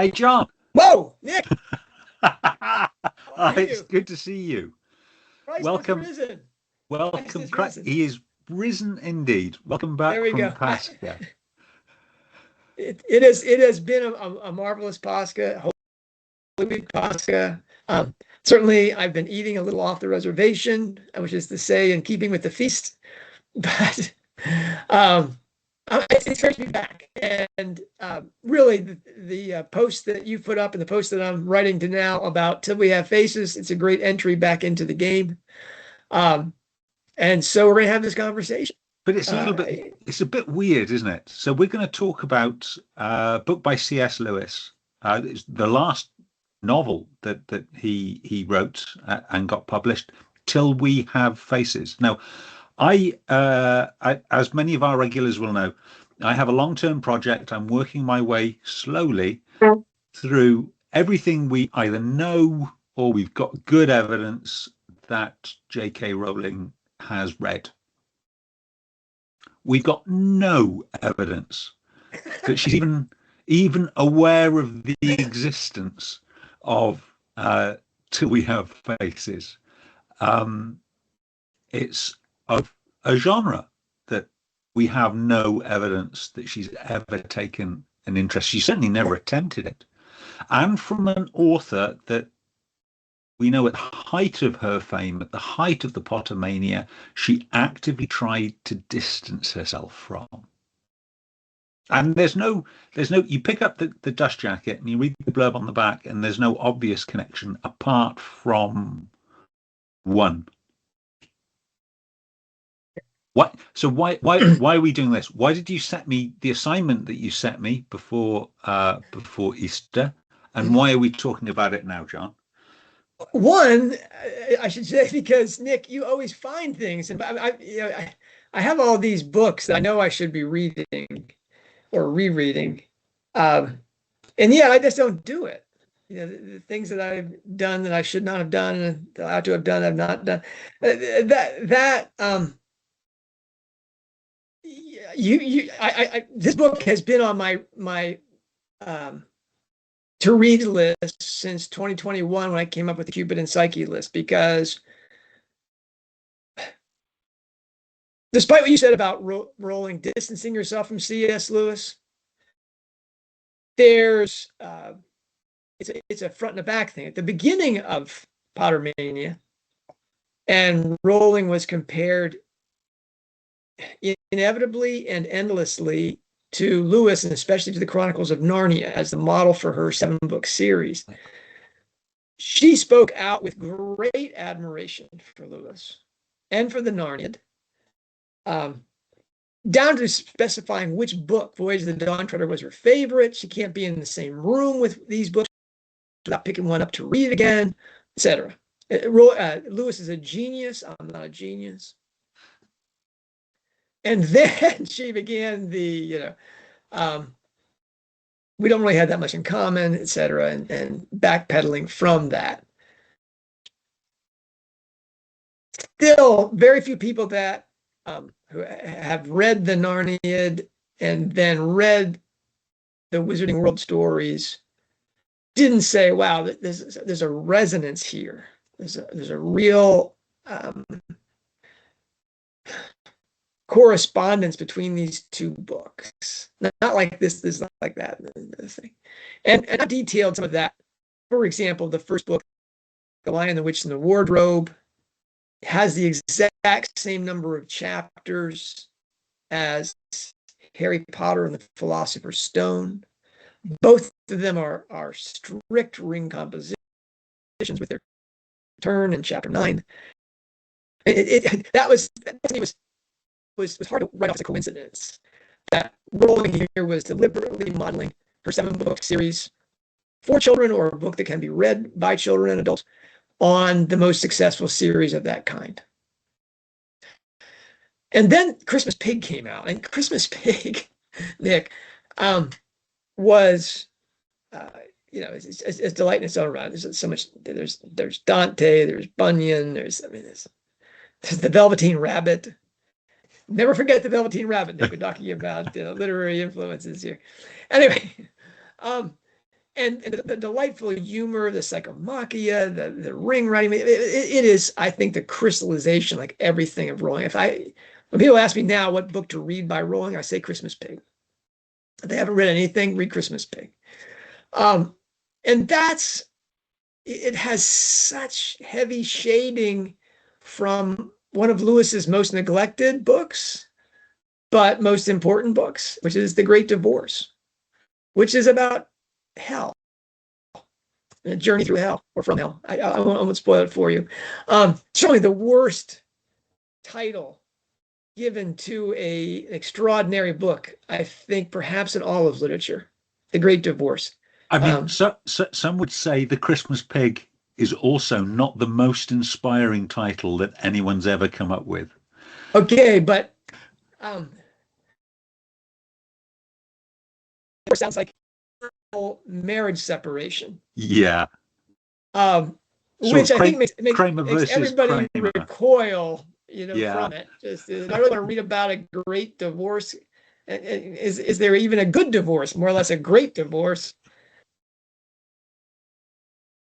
Hey, John. Whoa, Nick, how are It's you? good to see you. Christ has Welcome, risen. Christ welcome. has risen. He is risen indeed. Welcome There back we from go. Pascha. It has been a marvelous Pascha, Holy Week Pascha. Certainly, I've been eating a little off the reservation, which is to say, in keeping with the feast. But um, it's great to be back. And really, the post that you put up and the post that I'm writing to now about Till We Have Faces, it's a great entry back into the game. Um, and so we're going to have this conversation. But it's a little Uh, bit, it's a bit weird, isn't it? So we're going to talk about a book by C.S. Lewis. It's the last novel that he wrote and got published, Till We Have Faces. Now, as many of our regulars will know, I have a long-term project. I'm working my way slowly through everything we either know or we've got good evidence that J.K. Rowling has read. We've got no evidence that she's even aware of the existence of Till We Have Faces. Um, it's of a genre that we have no evidence that she's ever taken an interest. She certainly never attempted it. And from an author that we know at the height of her fame, at the height of the Pottermania, she actively tried to distance herself from. And you pick up the dust jacket and you read the blurb on the back, and there's no obvious connection apart from one. What? So why are we doing this? Why did you set me the assignment that you set me before Easter, and why are we talking about it now, John? One, I should say, because Nick, you always find things, and I have all these books that I know I should be reading or rereading, um, and yet I just don't do it. The things that I've done that I should not have done and that I ought to have done, I've not done. This book has been on my um, to read list since 2021 when I came up with the Cupid and Psyche list, because despite what you said about Rowling distancing yourself from C.S. Lewis, there's it's a front and a back thing. At the beginning of Pottermania, and Rowling was compared inevitably and endlessly to Lewis, and especially to the Chronicles of Narnia as the model for her 7-book series. She spoke out with great admiration for Lewis and for the Narniad, down to specifying which book, Voyage of the Dawn Treader, was her favorite. She can't be in the same room with these books without picking one up to read again, etc. Lewis is a genius. I'm not a genius. And then she began we don't really have that much in common, etc., and backpedaling from that. Still, very few people that who have read the Narniad and then read the Wizarding World stories didn't say, "Wow, there's a resonance here. There's a real correspondence between these two books. Not like this is not like that thing." And I detailed some of that. For example, the first book, The Lion, the Witch, and the Wardrobe, has the exact same number of chapters as Harry Potter and the Philosopher's Stone. Both of them are strict ring compositions with their turn in chapter 9. That was hard to write off as a coincidence that Rowling here was deliberately modeling her 7-book series for children, or a book that can be read by children and adults, on the most successful series of that kind. And then Christmas Pig came out, and Christmas Pig, Nick, was it's delight in its own right. There's so much. There's Dante, there's Bunyan, there's the Velveteen Rabbit. Never forget the Velveteen Rabbit, Nick. We're talking about literary influences here. Anyway, and the delightful humor, the psychomachia, the ring writing, it is, I think, the crystallization, like everything of Rowling. When people ask me now what book to read by Rowling, I say Christmas Pig. If they haven't read anything, read Christmas Pig. And it has such heavy shading from one of Lewis's most neglected books, but most important books, which is The Great Divorce, which is about hell, a journey through hell or from hell. I won't spoil it for you. Certainly the worst title given to an extraordinary book, I think, perhaps in all of literature, The Great Divorce. I mean, some would say The Christmas Pig is also not the most inspiring title that anyone's ever come up with. Okay, but it sounds like marriage separation. Yeah. Which I think makes Kramer everybody Kramer. recoil, from it. Just I really want to read about a great divorce. Is there even a good divorce? More or less a great divorce.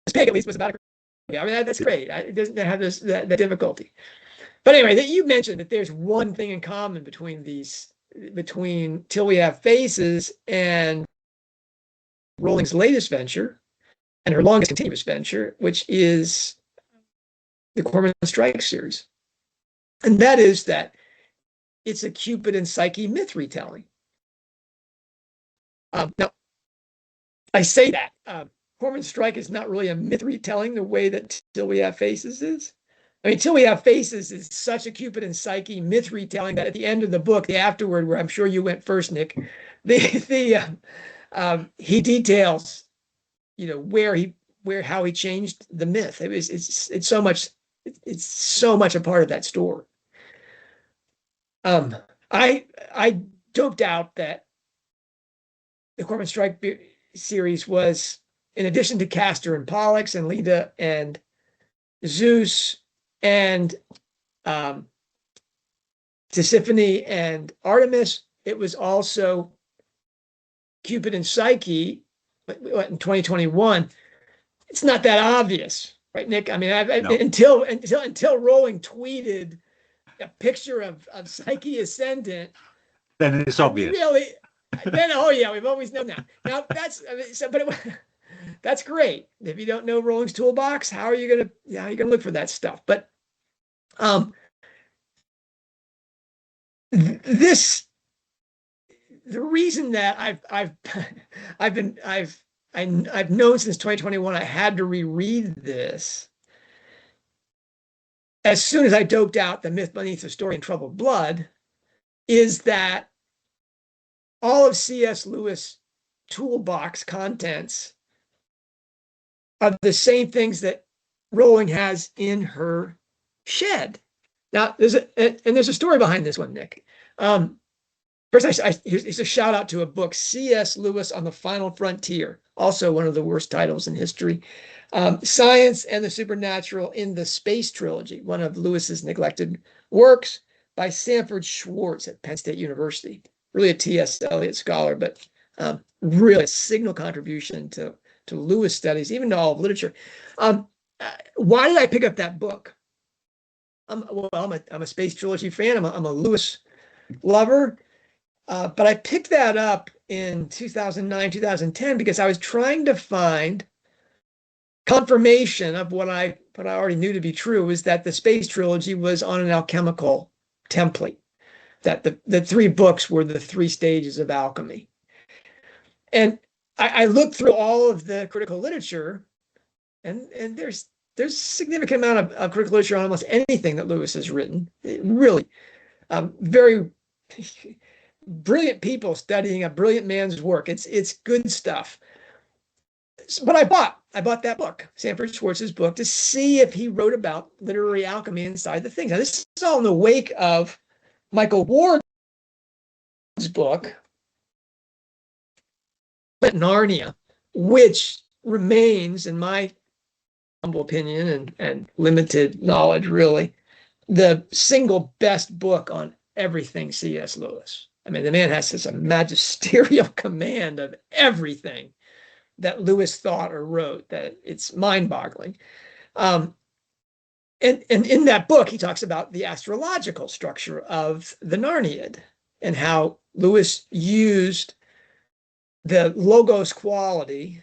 This pig at least was about I mean, that's great. It doesn't have that difficulty. But anyway, that you mentioned that there's one thing in common between Till We Have Faces and Rowling's latest venture and her longest continuous venture, which is the Cormoran Strike series. And that is that it's a Cupid and Psyche myth retelling. Now, I say that Cormoran Strike is not really a myth retelling the way that Till We Have Faces is. I mean, Till We Have Faces is such a Cupid and Psyche myth retelling that at the end of the book, the afterword, where I'm sure you went first, Nick, he details, how he changed the myth. It's so much a part of that story. I don't doubt that the Cormoran Strike series was, in addition to Castor and Pollux and Leda and Zeus and Tisiphone and Artemis, it was also Cupid and Psyche in 2021. It's not that obvious, right, Nick? I mean, no. until Rowling tweeted a picture of Psyche Ascendant, then it's obvious. We've always known that. Now that's great. If you don't know Rowling's toolbox, how are you gonna look for that stuff? But the reason that I've known since 2021 I had to reread this. As soon as I doped out The Myth Beneath the Story in Troubled Blood, is that all of C.S. Lewis' toolbox contents are the same things that Rowling has in her shed. Now, there's a story behind this one, Nick. First, here's a shout out to a book, C.S. Lewis on the Final Frontier, also one of the worst titles in history. Science and the Supernatural in the Space Trilogy, one of Lewis's neglected works by Sanford Schwartz at Penn State University. Really a T.S. Eliot scholar, but really a signal contribution to Lewis studies, even to all of literature. Why did I pick up that book? I'm a Space Trilogy fan. I'm a Lewis lover. But I picked that up in 2009, 2010, because I was trying to find confirmation of what I already knew to be true, is that the Space Trilogy was on an alchemical template, that the three books were the three stages of alchemy. And I looked through all of the critical literature, and there's a significant amount of critical literature on almost anything that Lewis has written. Really, very brilliant people studying a brilliant man's work. It's good stuff. But I bought that book, Sanford Schwartz's book, to see if he wrote about literary alchemy inside the things. Now, this is all in the wake of Michael Ward's book, Narnia, which remains, in my humble opinion and limited knowledge, really, the single best book on everything C.S. Lewis. I mean, the man has such a magisterial command of everything that Lewis thought or wrote, that it's mind-boggling. And in that book, he talks about the astrological structure of the Narniad and how Lewis used the logos quality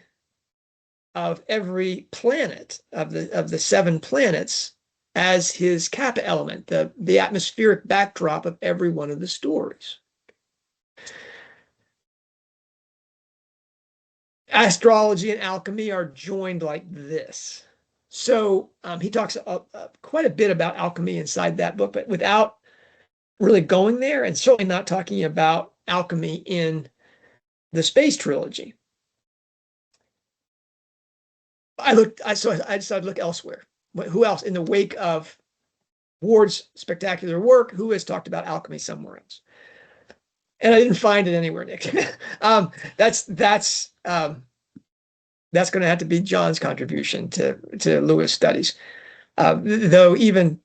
of every planet of the 7 planets as his kappa element, the atmospheric backdrop of every one of the stories. Astrology and alchemy are joined like this. So he talks quite a bit about alchemy inside that book, but without really going there, and certainly not talking about alchemy in the space trilogy. I decided to look elsewhere. Who else in the wake of Ward's spectacular work, who has talked about alchemy somewhere else? And I didn't find it anywhere, Nick. That's going to have to be John's contribution to Lewis studies. Though even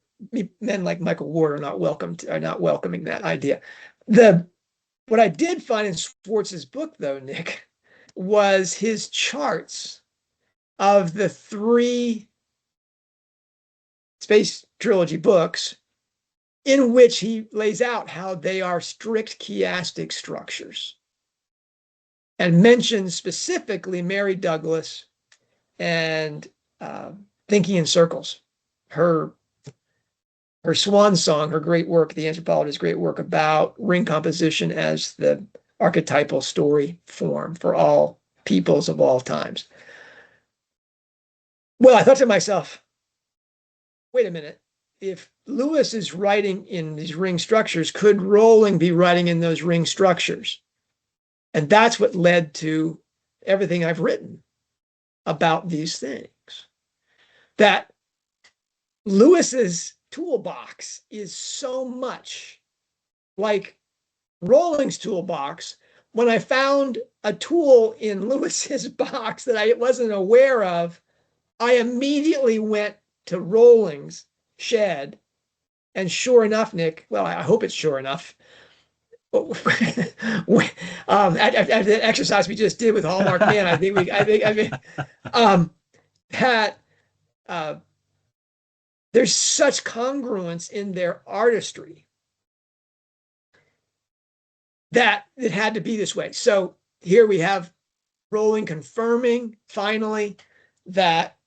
men like Michael Ward are not welcoming that idea. What I did find in Schwartz's book, though, Nick, was his charts of the 3 space trilogy books, in which he lays out how they are strict chiastic structures, and mentions specifically Mary Douglas and Thinking in Circles, her swan song, her great work, the anthropologist's great work about ring composition as the archetypal story form for all peoples of all times. Well, I thought to myself, wait a minute. If Lewis is writing in these ring structures, could Rowling be writing in those ring structures? And that's what led to everything I've written about these things. That Lewis's toolbox is so much like Rowling's toolbox. When I found a tool in Lewis's box that I wasn't aware of, I immediately went to Rowling's shed, and sure enough, Nick, well, I hope it's sure enough, after the exercise we just did with Hallmark Man, I think there's such congruence in their artistry that it had to be this way. So here we have Rowling confirming finally that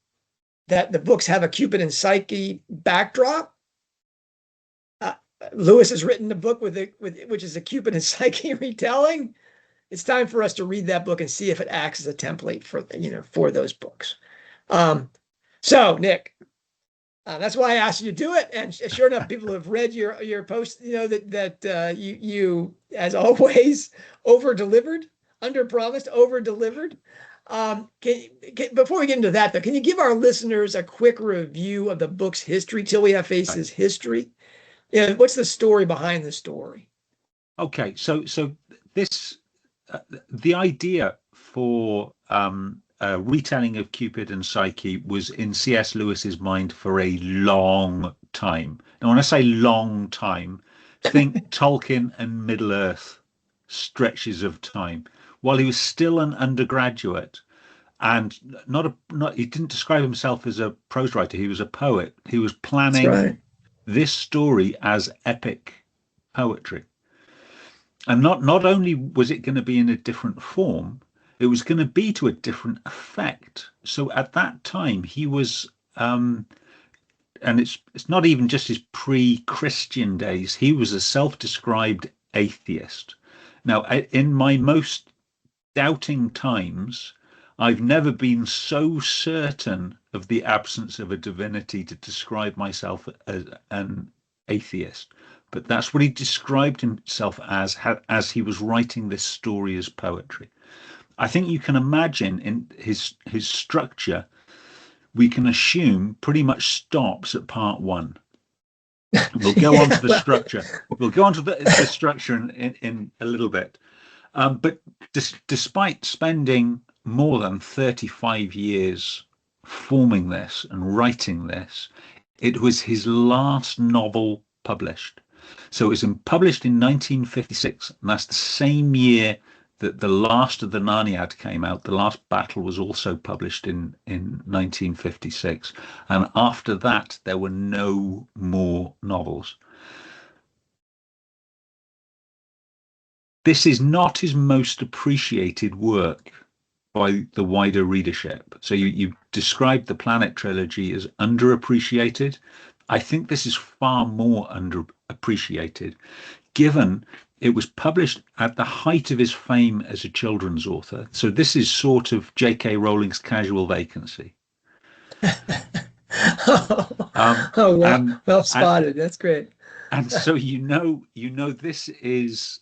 the books have a Cupid and Psyche backdrop. Lewis has written the book which is a Cupid and Psyche retelling. It's time for us to read that book and see if it acts as a template for those books. So Nick, that's why I asked you to do it. And sure enough, people who have read your post, that you as always over-delivered, under-promised, over-delivered. Before we get into that, though, can you give our listeners a quick review of the book's history, Till We Have Faces history? What's the story behind the story? Okay, so this the idea for a retelling of Cupid and Psyche was in C.S. Lewis's mind for a long time. Now, when I say long time, think Tolkien and Middle-earth stretches of time. While he was still an undergraduate, and he didn't describe himself as a prose writer, he was a poet. He was planning this story as epic poetry. And not only was it going to be in a different form, it was going to be to a different effect. So at that time, he was, and it's not even just his pre-Christian days, he was a self-described atheist. Now, in my most doubting times, I've never been so certain of the absence of a divinity to describe myself as an atheist. But that's what he described himself as he was writing this story as poetry. I think you can imagine in his structure, we can assume pretty much stops at part 1. We'll go on to the structure. We'll go on to the structure in a little bit. But despite spending more than 35 years forming this and writing this, it was his last novel published. So it was published in 1956, and that's the same year that the last of the Narniad came out. The Last Battle was also published in 1956. And after that, there were no more novels. This is not his most appreciated work by the wider readership. So you described the Planet trilogy as underappreciated. I think this is far more underappreciated, given it was published at the height of his fame as a children's author. So this is sort of J.K. Rowling's casual vacancy. Oh, well spotted. That's great. And so this is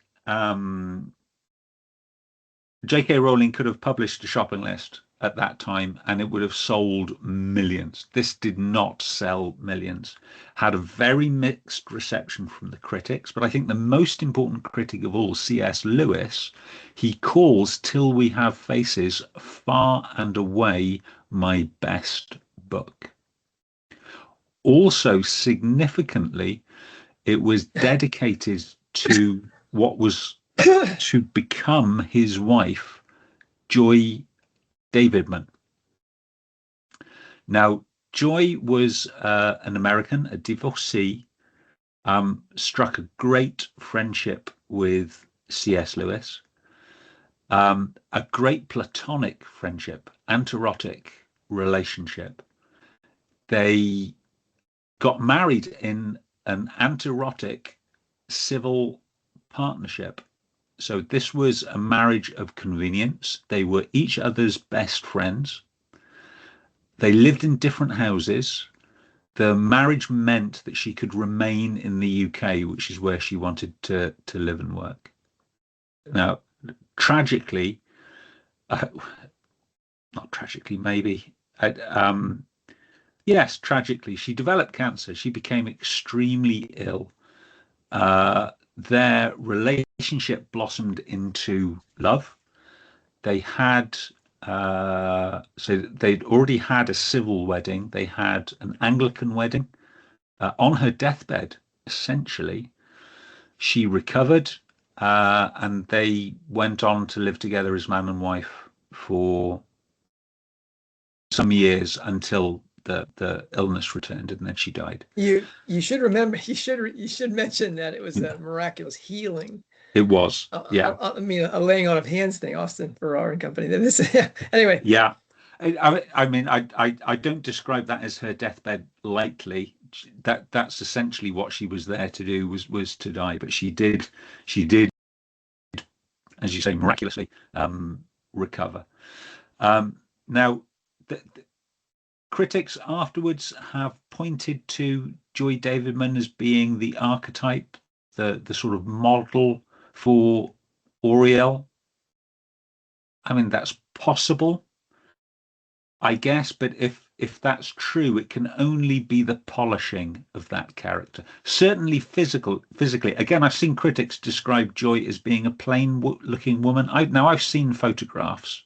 J.K. Rowling could have published a shopping list at that time and it would have sold millions. This did not sell millions. Had a very mixed reception from the critics, but I think the most important critic of all, C.S. Lewis, he calls Till We Have Faces far and away my best book. Also, significantly, it was dedicated to what was to become his wife, Joy Davidman. Now, Joy was an American, a divorcee, struck a great friendship with C.S. Lewis, a great platonic friendship, anterotic relationship. They got married in an anterotic civil partnership. So this was a marriage of convenience. They were each other's best friends. They lived in different houses. The marriage meant that she could remain in the UK, which is where she wanted to live and work. Now, tragically, not tragically, maybe. Yes, tragically, she developed cancer. She became extremely ill. Their relationship blossomed into love. They had, so they'd already had a civil wedding. They had an Anglican wedding. On her deathbed, essentially, she recovered, and they went on to live together as man and wife for some years until the illness returned, and then she died. You should remember. You should mention that it was a miraculous healing. It was, yeah. I mean, a laying on of hands thing, Austin Farrar and company. This, anyway. Yeah, I mean, I don't describe that as her deathbed lightly. That's essentially what she was there to do, was to die. But she did, as you say, miraculously recover. Now, critics afterwards have pointed to Joy Davidman as being the archetype, the sort of model for Auriel. I mean, that's possible, I guess, but if that's true, it can only be the polishing of that character. Certainly physically. Again, I've seen critics describe Joy as being a plain-looking woman. Now, I've seen photographs.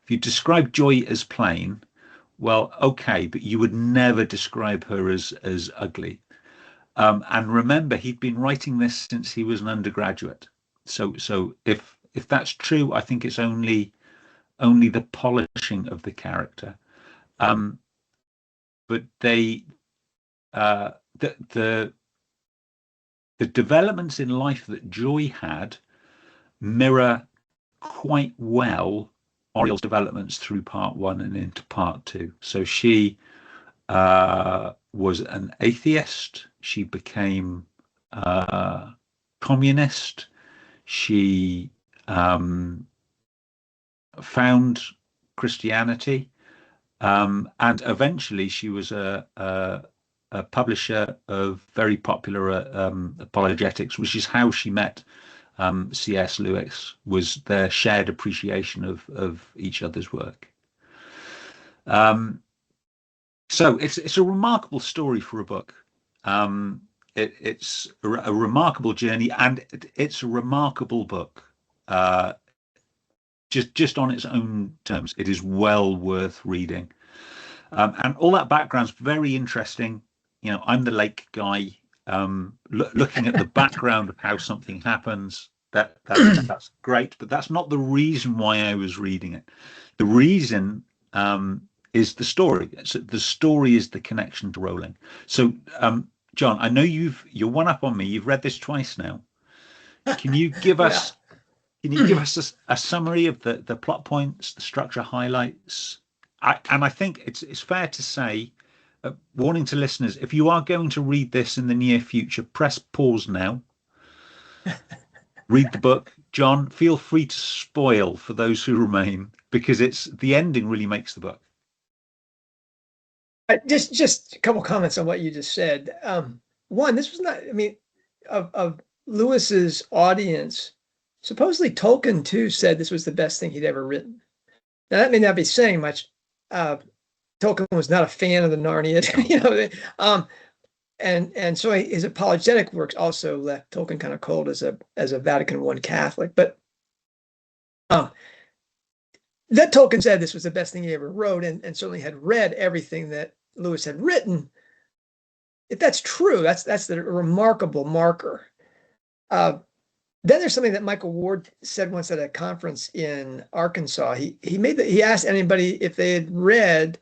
If you describe Joy as plain, well, okay, but you would never describe her as ugly. And remember, he'd been writing this since he was an undergraduate. So if that's true, I think it's only the polishing of the character. But the developments in life that Joy had mirror quite well Auriel's developments through part 1 and into part 2. So she was an atheist. She became communist. She found Christianity, and eventually she was a publisher of very popular apologetics, which is how she met C.S. Lewis, was their shared appreciation of each other's work. So it's a remarkable story for a book. It's a remarkable journey, and it's a remarkable book. Just on its own terms, it is well worth reading. And all that background's very interesting. I'm the lake guy, looking at the background of how something happens. That's great, but that's not the reason why I was reading it. The reason is the story. So the story is the connection to Rowling. So, John, I know you're one up on me. You've read this twice now. Can you give Well, us can you give us a summary of the plot points, the structure highlights? And I think it's fair to say, warning to listeners, if you are going to read this in the near future, press pause now. Read the book. John, feel free to spoil for those who remain, because it's the ending really makes the book. just a couple comments on what you just said. One, this was not, I mean, of Lewis's audience, supposedly Tolkien too said this was the best thing he'd ever written. Now that may not be saying much. Tolkien was not a fan of the Narnia, and so his apologetic works also left Tolkien kind of cold as a Vatican I Catholic. But that Tolkien said this was the best thing he ever wrote, and certainly had read everything that Lewis had written. If that's true, that's the remarkable marker. Then there's something that Michael Ward said once at a conference in Arkansas. He asked anybody if they had read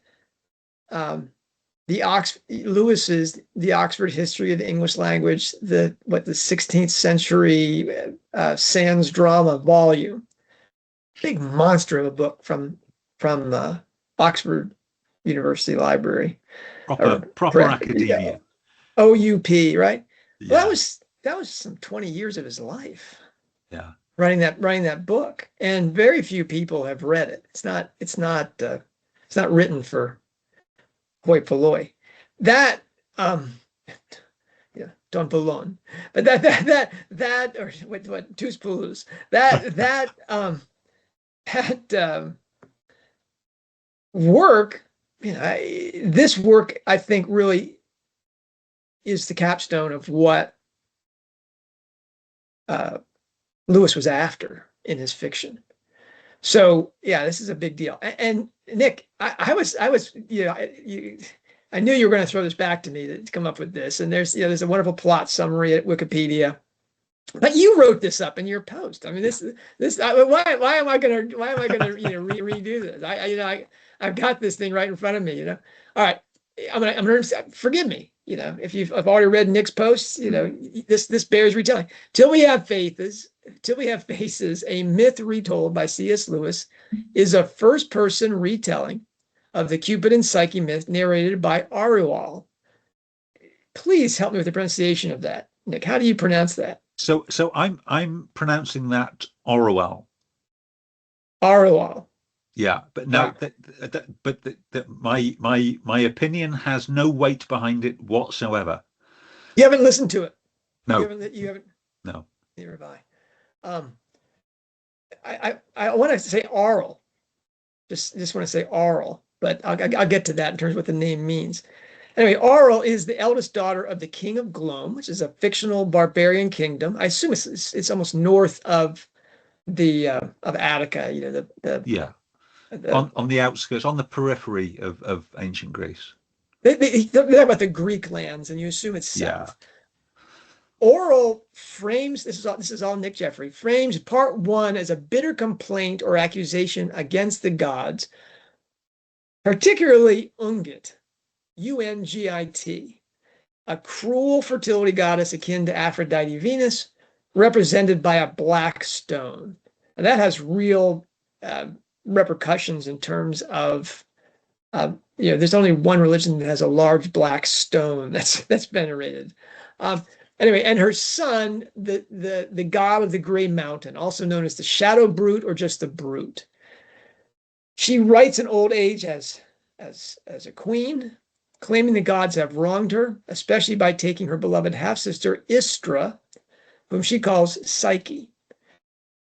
Lewis's The Oxford History of the English Language, the 16th century sans drama volume. Big monster of a book from Oxford University Library. Proper academia. Yeah. OUP, right? Yeah. Well, that was some 20 years of his life. Yeah. Writing that book, and very few people have read it. It's not written for hoi polloi. That Don Boulogne, but that or what tous Poulouse, that work, this work I think really is the capstone of what Lewis was after in his fiction. So yeah, this is a big deal. And Nick, I knew you were going to throw this back to me to come up with this. And there's a wonderful plot summary at Wikipedia, but you wrote this up in your post. I mean, why am I going to redo this? I've got this thing right in front of me. All right, I'm gonna forgive me. I've already read Nick's posts. This bears retelling. Till we have faces, a myth retold by C.S. Lewis is a first-person retelling of the Cupid and Psyche myth narrated by Arual. Please help me with the pronunciation of that, Nick. How do you pronounce that? So I'm pronouncing that Orwell. Arual. Yeah, but no, Wow. my opinion has no weight behind it whatsoever. You haven't listened to it. No, You haven't. no. Neither have I. I want to say Aural. Just want to say Aural, but I'll get to that in terms of what the name means. Anyway, Aural is the eldest daughter of the King of Glome, which is a fictional barbarian kingdom. I assume it's almost north of the of Attica. Yeah. On the outskirts, on the periphery of ancient Greece. They talk about the Greek lands, and you assume it's south. Yeah. Aural frames, this is all Nick Jeffery, frames part one as a bitter complaint or accusation against the gods, particularly Ungit, Ungit, a cruel fertility goddess akin to Aphrodite Venus, represented by a black stone. And that has real repercussions in terms of, there's only one religion that has a large black stone that's venerated. Anyway, and her son, the god of the Gray Mountain, also known as the Shadow Brute or just the Brute. She writes in old age as a queen, claiming the gods have wronged her, especially by taking her beloved half-sister Istra, whom she calls Psyche.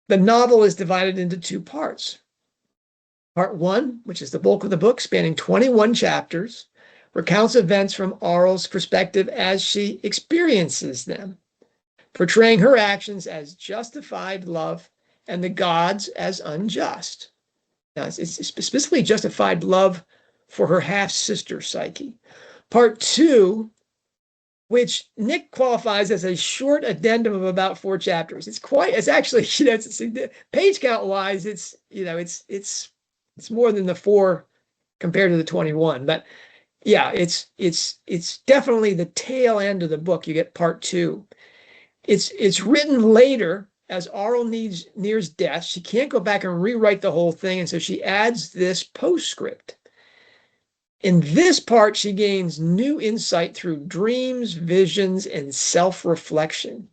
The novel is divided into two parts. Part one, which is the bulk of the book, spanning 21 chapters, recounts events from Aural's perspective as she experiences them, portraying her actions as justified love and the gods as unjust. Now, it's specifically justified love for her half-sister Psyche. Part two which Nick qualifies as a short addendum of about 4 chapters. It's actually, page count wise, it's more than the 4 compared to the 21. But yeah, it's definitely the tail end of the book. You get part 2. It's written later as Auril nears death. She can't go back and rewrite the whole thing, and so she adds this postscript. In this part, she gains new insight through dreams, visions, and self-reflection.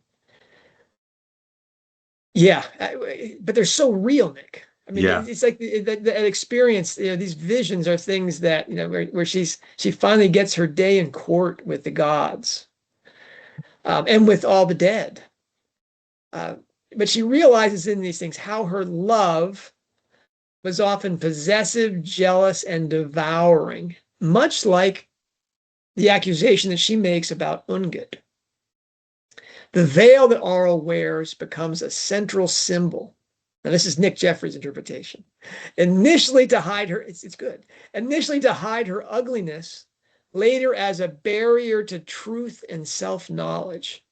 Yeah, but they're so real, Nick. I mean, Yeah. it's like the experience. These visions are things that where she finally gets her day in court with the gods, and with all the dead. But she realizes in these things how her love was often possessive, jealous, and devouring, much like the accusation that she makes about Ungit. The veil that Auril wears becomes a central symbol. Now, this is Nick Jeffery's interpretation. Initially to hide her, it's good. Initially to hide her ugliness, later as a barrier to truth and self-knowledge.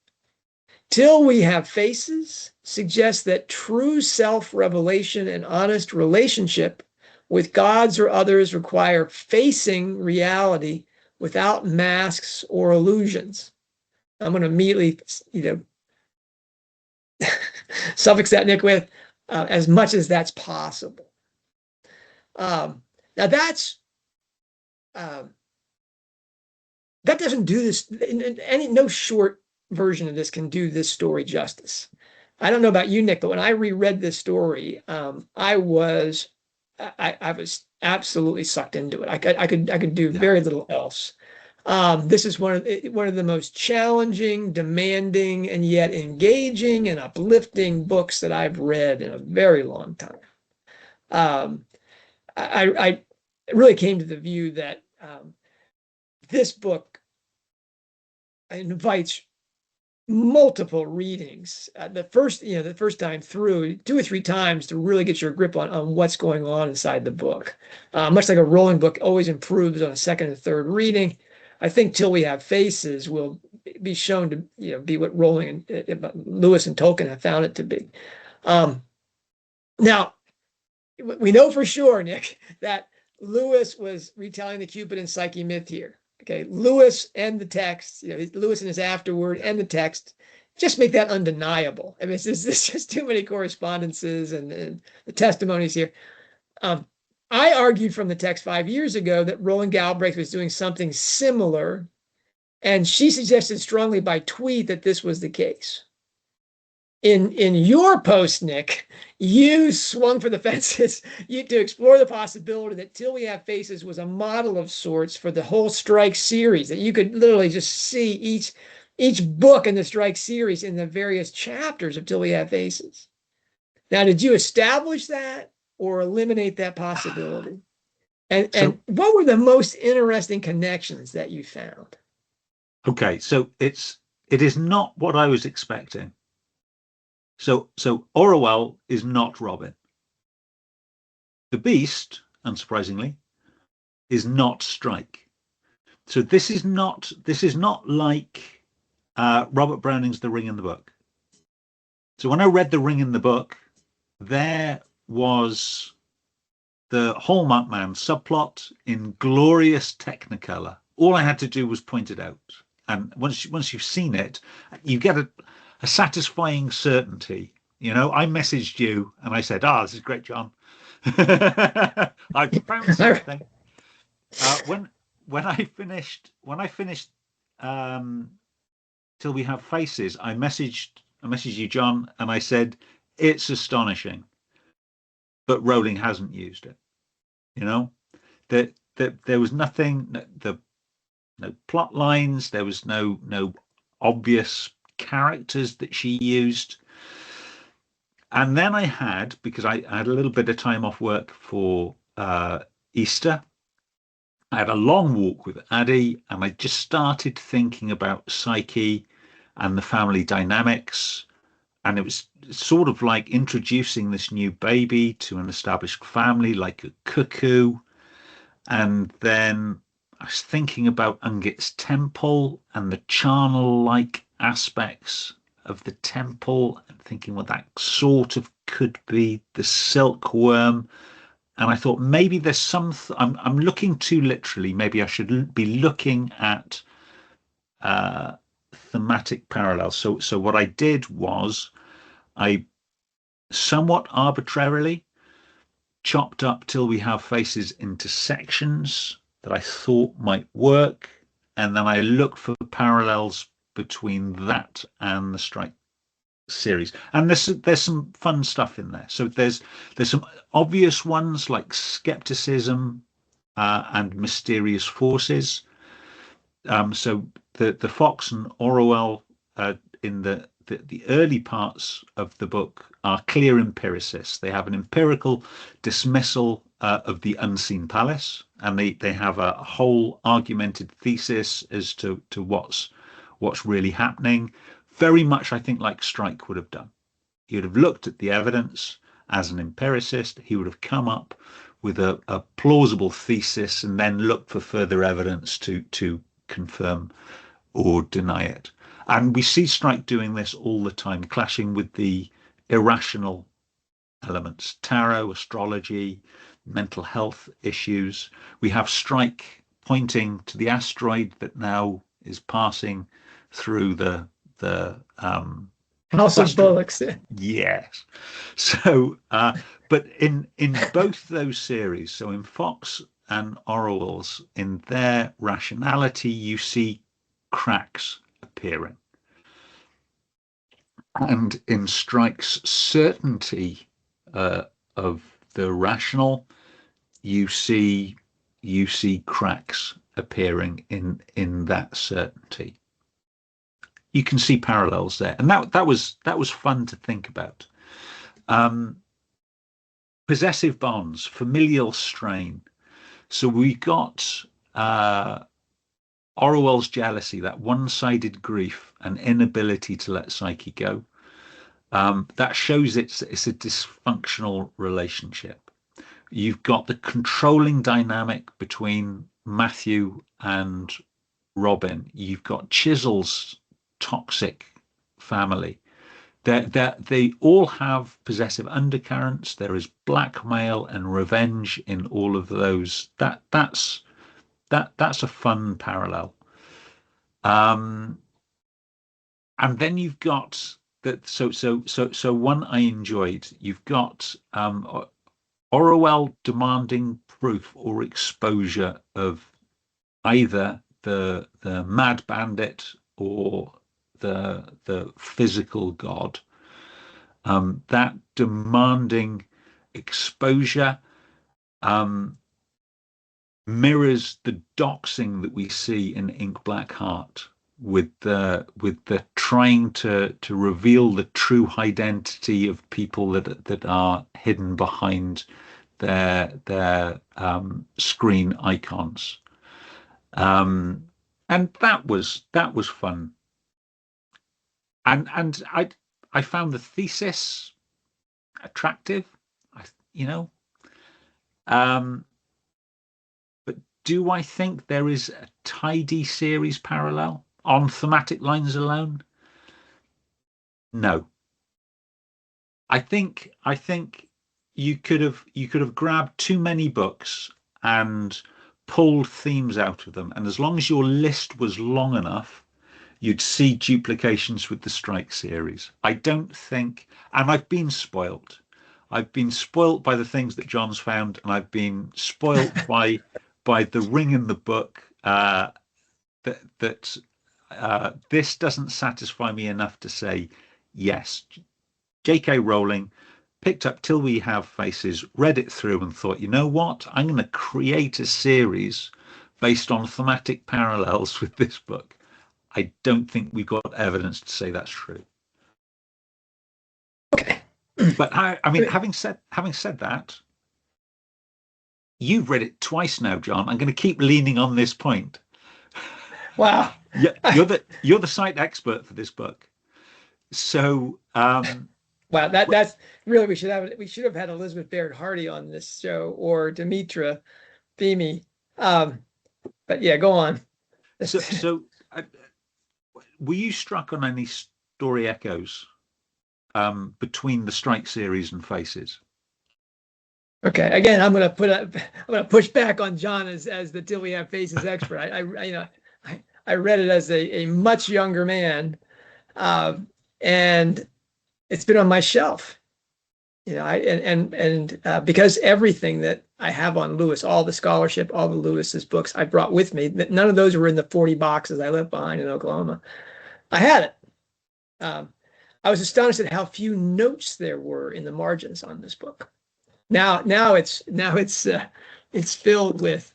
Till we have faces suggests that true self-revelation and honest relationship with gods or others require facing reality without masks or illusions. I'm going to immediately, suffix that, Nick, with as much as that's possible. Now that doesn't do this. No short version of this can do this story justice. I don't know about you, Nick, but when I reread this story, I was absolutely sucked into it. I could do very little else. This is one of the most challenging, demanding, and yet engaging and uplifting books that I've read in a very long time. I really came to the view that this book invites multiple readings. The first time through, 2 or 3 times to really get your grip on what's going on inside the book. Much like a Rowling book always improves on a second and third reading, I think Till We Have Faces will be shown to be what Rowling and Lewis and Tolkien have found it to be. Now, we know for sure, Nick, that Lewis was retelling the Cupid and Psyche myth here. Okay, Lewis and the text, Lewis and his afterword and the text, just make that undeniable. I mean, it's just too many correspondences and the testimonies here. I argued from the text 5 years ago that Rowling-Galbraith was doing something similar, and she suggested strongly by tweet that this was the case. In your post, Nick, you swung for the fences to explore the possibility that Till We Have Faces was a model of sorts for the whole Strike series, that you could literally just see each book in the Strike series in the various chapters of Till We Have Faces. Now, did you establish that or eliminate that possibility? And what were the most interesting connections that you found? Okay, so it is not what I was expecting. So Orwell is not Robin. The Beast, unsurprisingly, is not Strike. So this is not like Robert Browning's The Ring in the Book. So when I read The Ring in the Book, there was the Hallmark Man subplot in glorious Technicolor. All I had to do was point it out, and once you've seen it, you get a satisfying certainty. I messaged you and I said, "This is great, John. I've found something." When I finished Till We Have Faces, I messaged you, John, and I said, "It's astonishing, but Rowling hasn't used it." That there was nothing, no plot lines, there was no obvious characters that she used. And then I had, because I had a little bit of time off work for Easter, I had a long walk with Addie, and I just started thinking about Psyche and the family dynamics. And it was sort of like introducing this new baby to an established family, like a cuckoo. And then I was thinking about Ungit's temple and the charnel-like aspects of the temple, and thinking what that sort of could be the silkworm. And I thought maybe there's some. I'm looking too literally. Maybe I should be looking at thematic parallels. So what I did was I somewhat arbitrarily chopped up Till We Have Faces into sections that I thought might work, and then I looked for parallels between that and the Strike series. And there's some fun stuff in there. So there's some obvious ones like skepticism and mysterious forces. So the Fox and Orwell in the early parts of the book are clear empiricists. They have an empirical dismissal of the unseen palace, and they have a whole argumented thesis as to what's really happening. Very much, I think, like Strike would have done. He would have looked at the evidence as an empiricist. He would have come up with a plausible thesis and then looked for further evidence to confirm or deny it. And we see Strike doing this all the time, clashing with the irrational elements, tarot, astrology, mental health issues. We have Strike pointing to the asteroid that now is passing through the House of Bullocks. Yes. So, but in both those series, so in Fox and Orwell's, in their rationality, you see cracks appearing. And in Strike's certainty of the rational, you see cracks appearing in that certainty. You can see parallels there, and that was fun to think about. Possessive bonds, familial strain. So we got Orwell's jealousy, that one-sided grief and inability to let Psyche go. That shows it's a dysfunctional relationship. You've got the controlling dynamic between Matthew and Robin. You've got Chisel's toxic family. They all have possessive undercurrents. There is blackmail and revenge in all of those. That's a fun parallel. And then you've got that. So one I enjoyed. You've got Orwell demanding proof or exposure of either the mad bandit or the physical god. That demanding exposure mirrors the doxing that we see in Ink Black Heart, with the trying to reveal the true identity of people that are hidden behind their screen icons. And that was fun. And I found the thesis attractive, but do I think there is a tidy series parallel on thematic lines alone? No. I think you could have grabbed too many books and pulled themes out of them, and as long as your list was long enough, you'd see duplications with the Strike series. I don't think, and I've been spoilt. I've been spoilt by the things that John's found, and I've been spoilt by the ring in the book that this doesn't satisfy me enough to say yes. J.K. Rowling picked up Till We Have Faces, read it through, and thought, you know what? I'm going to create a series based on thematic parallels with this book. I don't think we've got evidence to say that's true. Okay. But I mean, having said that, you've read it twice now, John. I'm going to keep leaning on this point. Wow. Yeah, you're the site expert for this book. So wow, that's really, we should have had Elizabeth Barrett Hardy on this show, or Demetra Fimi. But yeah, go on. So were you struck on any story echoes between the Strike series and Faces? Okay, again, I'm gonna push back on John as the Till We Have Faces expert. I read it as a much younger man, and it's been on my shelf. Because everything that I have on Lewis, all the scholarship, all the Lewis's books I brought with me, none of those were in the 40 boxes I left behind in Oklahoma. I had it. I was astonished at how few notes there were in the margins on this book. Now it's filled with.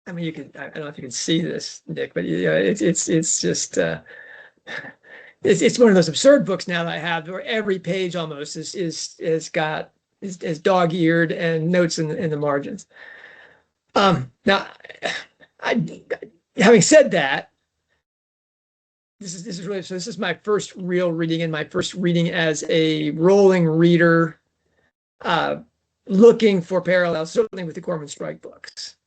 I mean, I don't know if you can see this, Nick, but it's just it's one of those absurd books now that I have where every page almost is dog-eared and notes in the margins. Now, having said that, this is my first real reading and my first reading as a Rowling reader, looking for parallels, certainly with the Cormoran Strike books.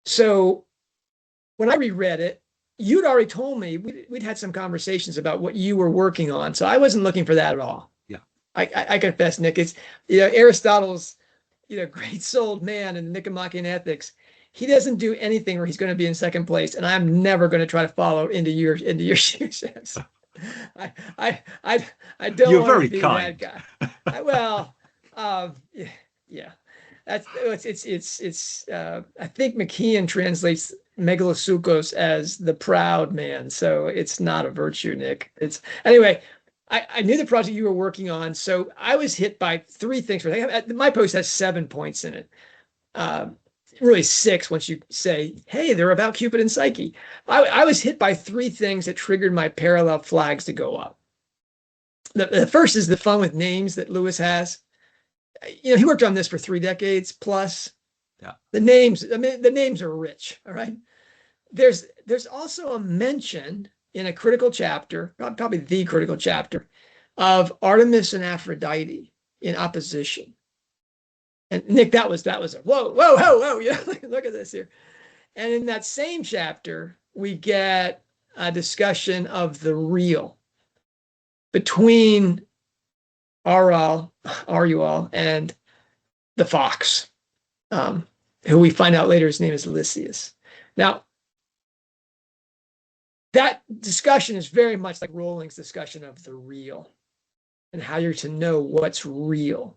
So when I reread it, you'd already told me we'd had some conversations about what you were working on, so I wasn't looking for that at all. Yeah, I confess, Nick, it's Aristotle's great-souled man in the Nicomachean Ethics. He doesn't do anything where he's going to be in second place, and I'm never going to try to follow into your shoes. I don't you're want very to be kind. that guy. Yeah. It's I think McKeon translates megalosuchos as the proud man, so it's not a virtue, Nick. It's anyway. I knew the project you were working on, so I was hit by three things. My post has 7 points in it, really 6 once you say, "Hey, they're about Cupid and Psyche." I was hit by 3 things that triggered my parallel flags to go up. The first is the fun with names that Lewis has. He worked on this for 3 decades plus. Yeah. The names are rich. All right. There's also a mention in a critical chapter, probably the critical chapter, of Artemis and Aphrodite in opposition. And Nick, that was a whoa. Look at this here. And in that same chapter, we get a discussion of the real between Arual and the fox, who we find out later his name is Lysias. Now, that discussion is very much like Rowling's discussion of the real and how you're to know what's real.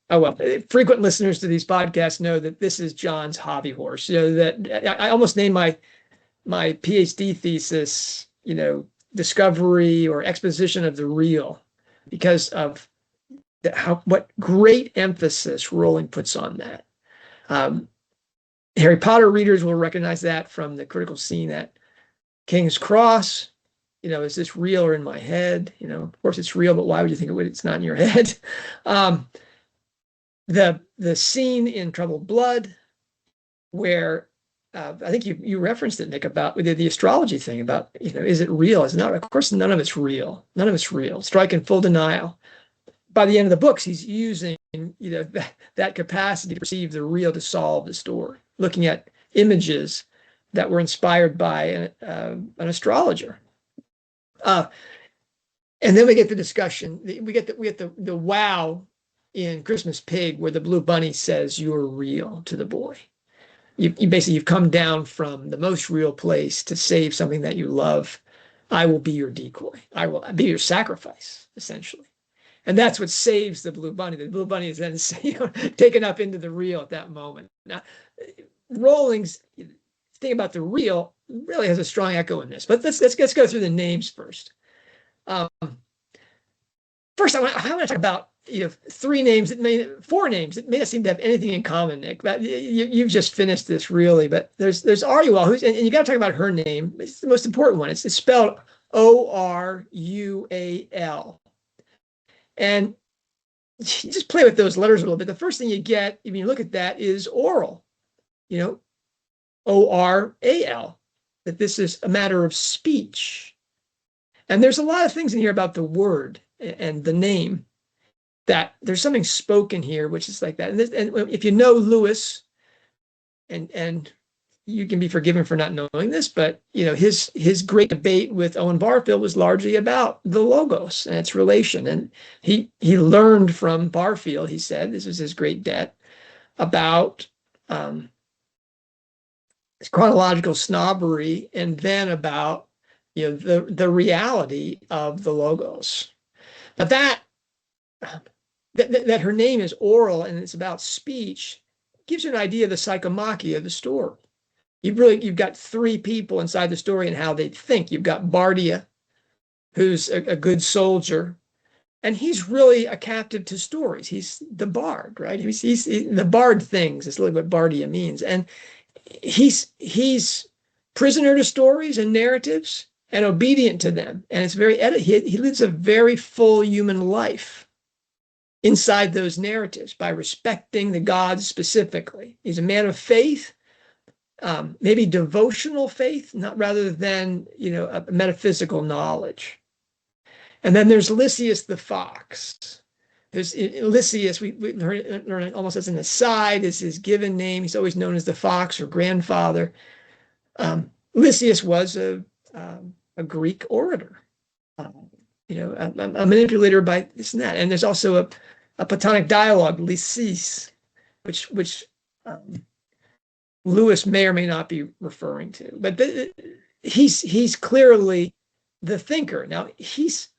Oh, well, frequent listeners to these podcasts know that this is John's hobby horse. That I almost named my PhD thesis, discovery or exposition of the real, because of what great emphasis Rowling puts on that. Harry Potter readers will recognize that from the critical scene at King's Cross. Is this real or in my head? Of course it's real, but why would you think it's not in your head? The scene in Troubled Blood, where I think you referenced it, Nick, about the astrology thing about, is it real? Is it not? Of course, none of it's real. None of it's real. Strike in full denial. By the end of the books, he's using, that capacity to perceive the real to solve the story, looking at images that were inspired by an astrologer. And then we get the discussion. We get the wow in Christmas Pig, where the blue bunny says, "You're real" to the boy. You've come down from the most real place to save something that you love. I will be your decoy. I will be your sacrifice, essentially. And that's what saves the blue bunny. The blue bunny is then taken up into the real at that moment. Now, Rowling's thing about the real really has a strong echo in this. But let's go through the names first. First, I want to talk about 4 names that may not seem to have anything in common, Nick. But you've just finished this, really. But there's Arual, and you got to talk about her name. It's the most important one. It's spelled Orual. And you just play with those letters a little bit. The first thing you get, if you look at that, is oral. Oral, that this is a matter of speech. And there's a lot of things in here about the word and the name. that there's something spoken here, which is like that. And if you know Lewis, and you can be forgiven for not knowing this, but his great debate with Owen Barfield was largely about the logos and its relation. And he learned from Barfield, he said, this was his great debt, about chronological snobbery, and then about the reality of the logos. But that her name is oral and it's about speech gives you an idea of the psychomachia of the story. You've got three people inside the story and how they think. You've got Bardia, who's a good soldier, and he's really a captive to stories. He's the bard, right? He's the bard things. It's really what Bardia means, and he's prisoner to stories and narratives and obedient to them. And it's he lives a very full human life inside those narratives by respecting the gods specifically. He's a man of faith. Maybe devotional faith, not rather than a metaphysical knowledge. And then there's Lysias the fox. There's Lysias. We learn almost as an aside, is his given name. He's always known as the fox or grandfather. Lysias was a Greek orator, a manipulator by this and that. And there's also a Platonic dialogue, Lysis, which Lewis may or may not be referring to, but he's clearly the thinker. Now he's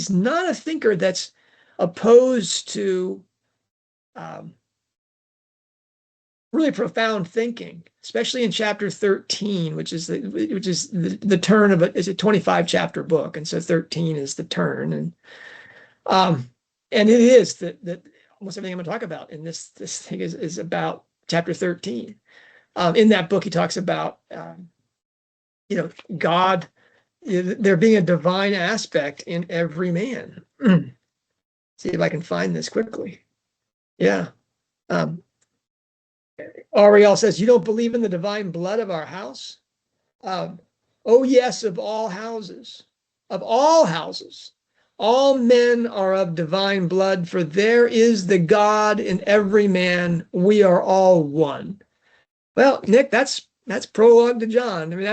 not a thinker that's opposed to really profound thinking, especially in chapter 13, which is the turn of it's a 25 chapter book, and so 13 is the turn, and it is that almost everything I'm going to talk about in this thing is about chapter 13. In that book, he talks about, God, there being a divine aspect in every man. See if I can find this quickly. Yeah. Ariel says, you don't believe in the divine blood of our house? Oh, yes, of all houses. Of all houses. All men are of divine blood, for there is the God in every man. We are all one. Well, Nick, that's prologue to John. I mean,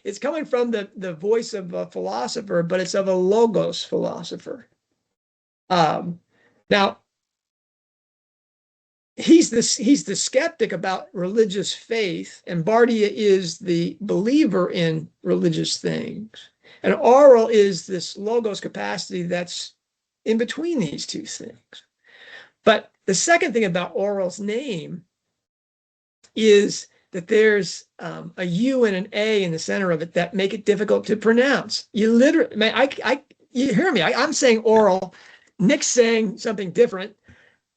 it's coming from the voice of a philosopher, but it's of a logos philosopher. Now, he's the skeptic about religious faith, and Bardia is the believer in religious things. And oral is this logos capacity that's in between these two things. But the second thing about oral's name is that there's a U and an A in the center of it that make it difficult to pronounce. You literally, you hear me? I'm saying oral, Nick's saying something different,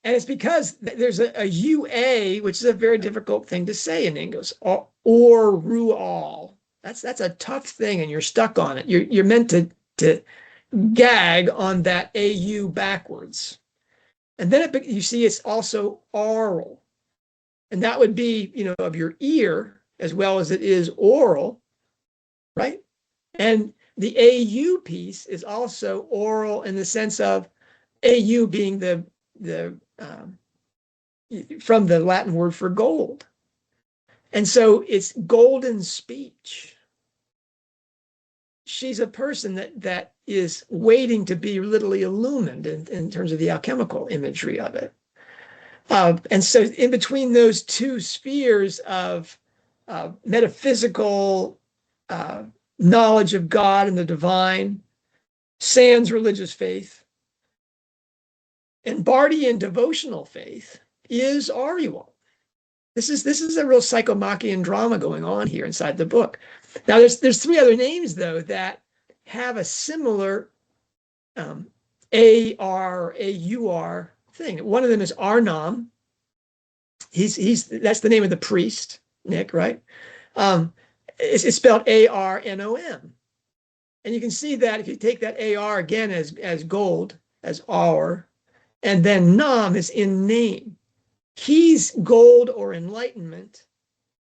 and it's because there's a UA, which is a very difficult thing to say in English, or rual. That's a tough thing, and you're stuck on it. You're meant to gag on that AU backwards, and then you see it's also oral. And that would be, of your ear as well as it is oral, right? And the AU piece is also oral in the sense of AU being from the Latin word for gold. And so it's golden speech. She's a person that is waiting to be literally illumined in terms of the alchemical imagery of it. And so in between those two spheres of metaphysical knowledge of God and the divine, sans religious faith, and Bardian devotional faith is Ariel. This is a real psychomachian drama going on here inside the book. Now there's three other names though that have a similar A-R-A-U-R thing. One of them is Arnom. That's the name of the priest, Nick, right? It's spelled A-R-N-O-M. And you can see that if you take that A-R again as gold, as R, and then Nam is in name. He's gold or enlightenment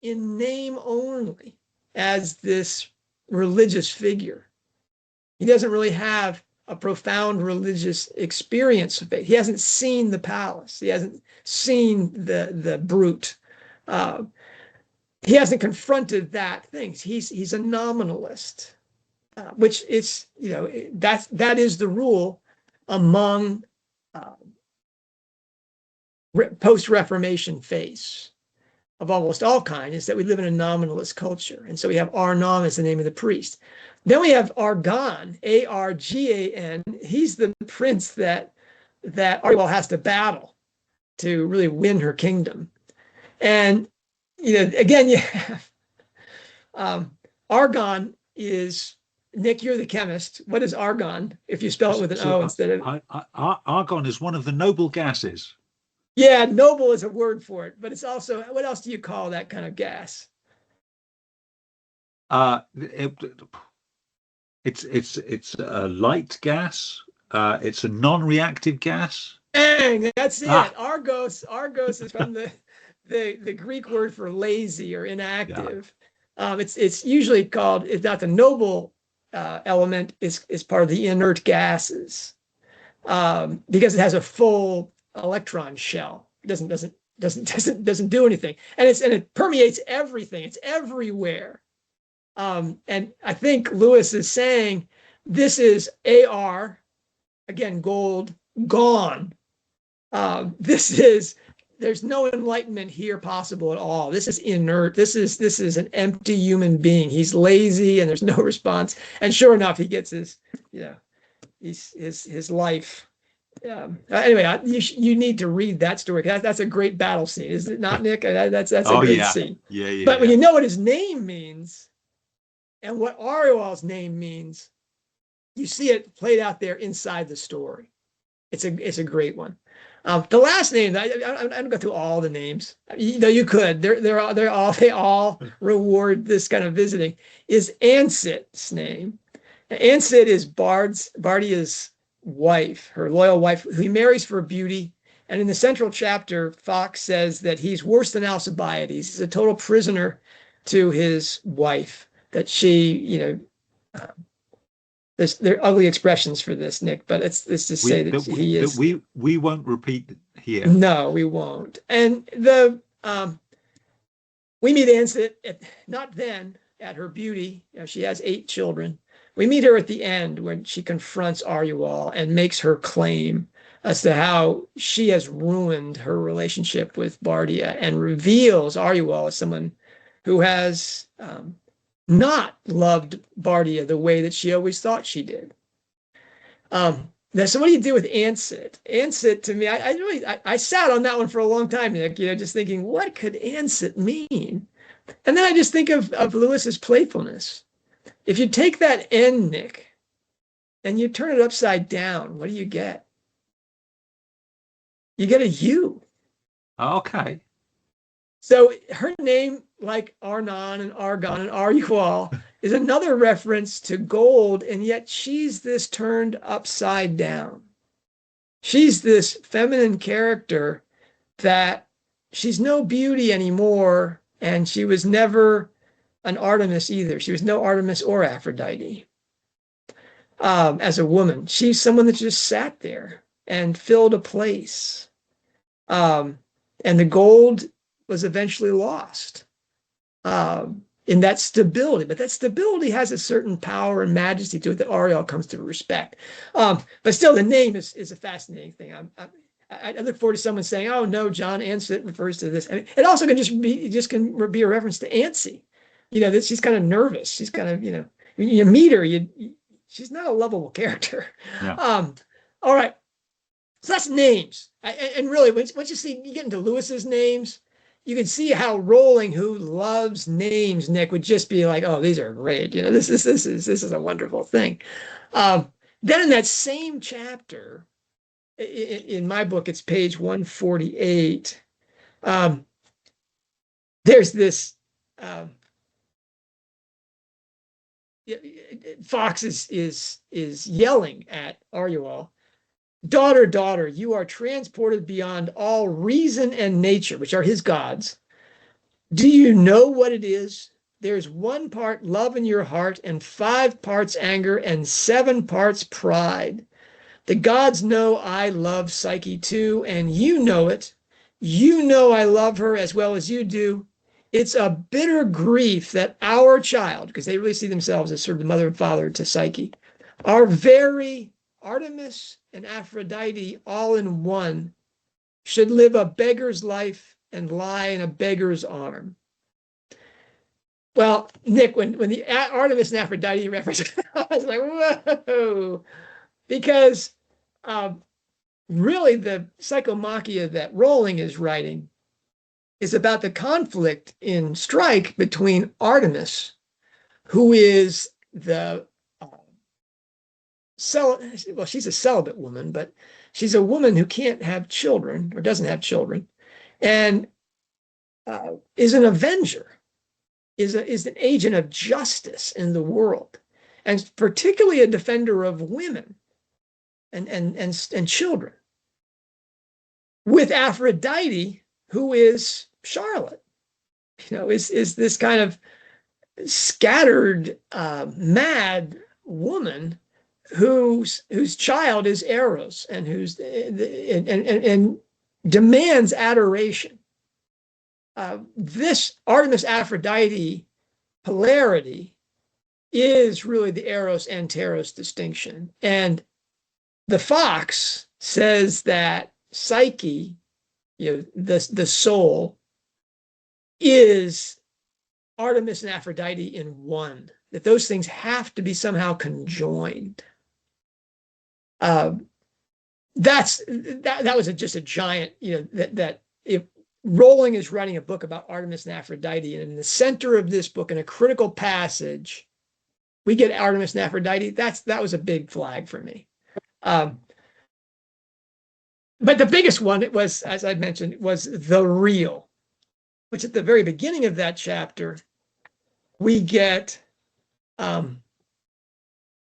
in name only as this religious figure. He doesn't really have a profound religious experience of it. He hasn't seen the palace. He hasn't seen the brute. He hasn't confronted that thing. He's a nominalist, which is, you know, that is the rule among post-Reformation faiths of almost all kind, is that we live in a nominalist culture. And so we have Arnon as the name of the priest. Then we have Argan, Argan. He's the prince that Ariel has to battle to really win her kingdom. And, you know, again, you have Argon is, Nick, you're the chemist. What is argon if you spell it with an O instead of... Argon is one of the noble gases. Yeah, noble is a word for it, but it's also, what else do you call that kind of gas? It's a light gas. It's a non-reactive gas. Dang, that's it. Argos is from the Greek word for lazy or inactive. Yeah. It's usually called, if not the noble element, is part of the inert gases, because it has a full electron shell. It doesn't do anything, and it permeates everything. It's everywhere. And I think Lewis is saying this is Ar, again, gold, gone. There's no enlightenment here possible at all. This is inert. This is an empty human being. He's lazy and there's no response. And sure enough, he gets his life. Anyway, you need to read that story. That's a great battle scene, is it not, Nick? That's a great scene. Yeah. But when you know what his name means and what Ariel's name means, you see it played out there inside the story. It's a great one. The last name, I don't go through all the names. You know, you could. They all reward this kind of visiting. Is Ansit's name? Ansit is Bardia's wife, her loyal wife, who he marries for beauty. And in the central chapter, Fox says that he's worse than Alcibiades. He's a total prisoner to his wife. That she, you know, there are ugly expressions for this, Nick, but it's to say that he is. We won't repeat here. No, we won't. And we meet Ansit not then at her beauty. You know, she has 8 children. We meet her at the end when she confronts Arual and makes her claim as to how she has ruined her relationship with Bardia, and reveals Arual as someone who has not loved Bardia the way that she always thought she did. Now, so what do you do with Ansit? Ansit, to me, I sat on that one for a long time, Nick, you know, just thinking, what could Ansit mean? And then I just think of Lewis's playfulness. If you take that N, Nick, and you turn it upside down, what do you get? You get a U. Okay. So her name, like Arnon and Argon and Arual, is another reference to gold, and yet she's this turned upside down. She's this feminine character that she's no beauty anymore, and she was never an Artemis either. She was no Artemis or Aphrodite. As a woman, she's someone that just sat there and filled a place. And the gold was eventually lost in that stability. But that stability has a certain power and majesty to it that Ariel comes to respect. But still, the name is a fascinating thing. I look forward to someone saying, "Oh no, John Ansit refers to this." I mean, it also can just be a reference to Ansi. You know, that she's kind of nervous. She's kind of, you know, when you meet her, she's not a lovable character. Yeah. All right. So that's names. And really, once you get into Lewis's names, you can see how Rowling, who loves names, Nick, would just be like, "Oh, these are great. You know, this is a wonderful thing." Then in that same chapter, in my book, it's page 148. There's this. Fox is yelling at Arual, "Daughter, daughter, you are transported beyond all reason and nature," which are his gods. "Do you know what it is there's 1 part love in your heart and 5 parts anger and 7 parts pride. The gods know I love Psyche too, and you know it. You know I love her as well as you do. It's a bitter grief that our child, because they really see themselves as sort of the mother and father to Psyche, our very Artemis and Aphrodite all in one, should live a beggar's life and lie in a beggar's arm. Well, Nick, when the Artemis and Aphrodite reference, I was like, whoa, because really the psychomachia that Rowling is writing is about the conflict in Strike between Artemis, who is the well, she's a celibate woman, but she's a woman who can't have children or doesn't have children, and is an avenger, is an agent of justice in the world, and particularly a defender of women and children. With Aphrodite, who is Charlotte, is this kind of scattered, mad woman whose child is Eros and and demands adoration. This Artemis Aphrodite polarity is really the Eros and Teros distinction. And the Fox says that Psyche, the soul, is Artemis and Aphrodite in one, that those things have to be somehow conjoined. That was just a giant, that if Rowling is writing a book about Artemis and Aphrodite, and in the center of this book, in a critical passage, we get Artemis and Aphrodite, that was a big flag for me. But the biggest one, it was, as I mentioned, was the real, which at the very beginning of that chapter, we get,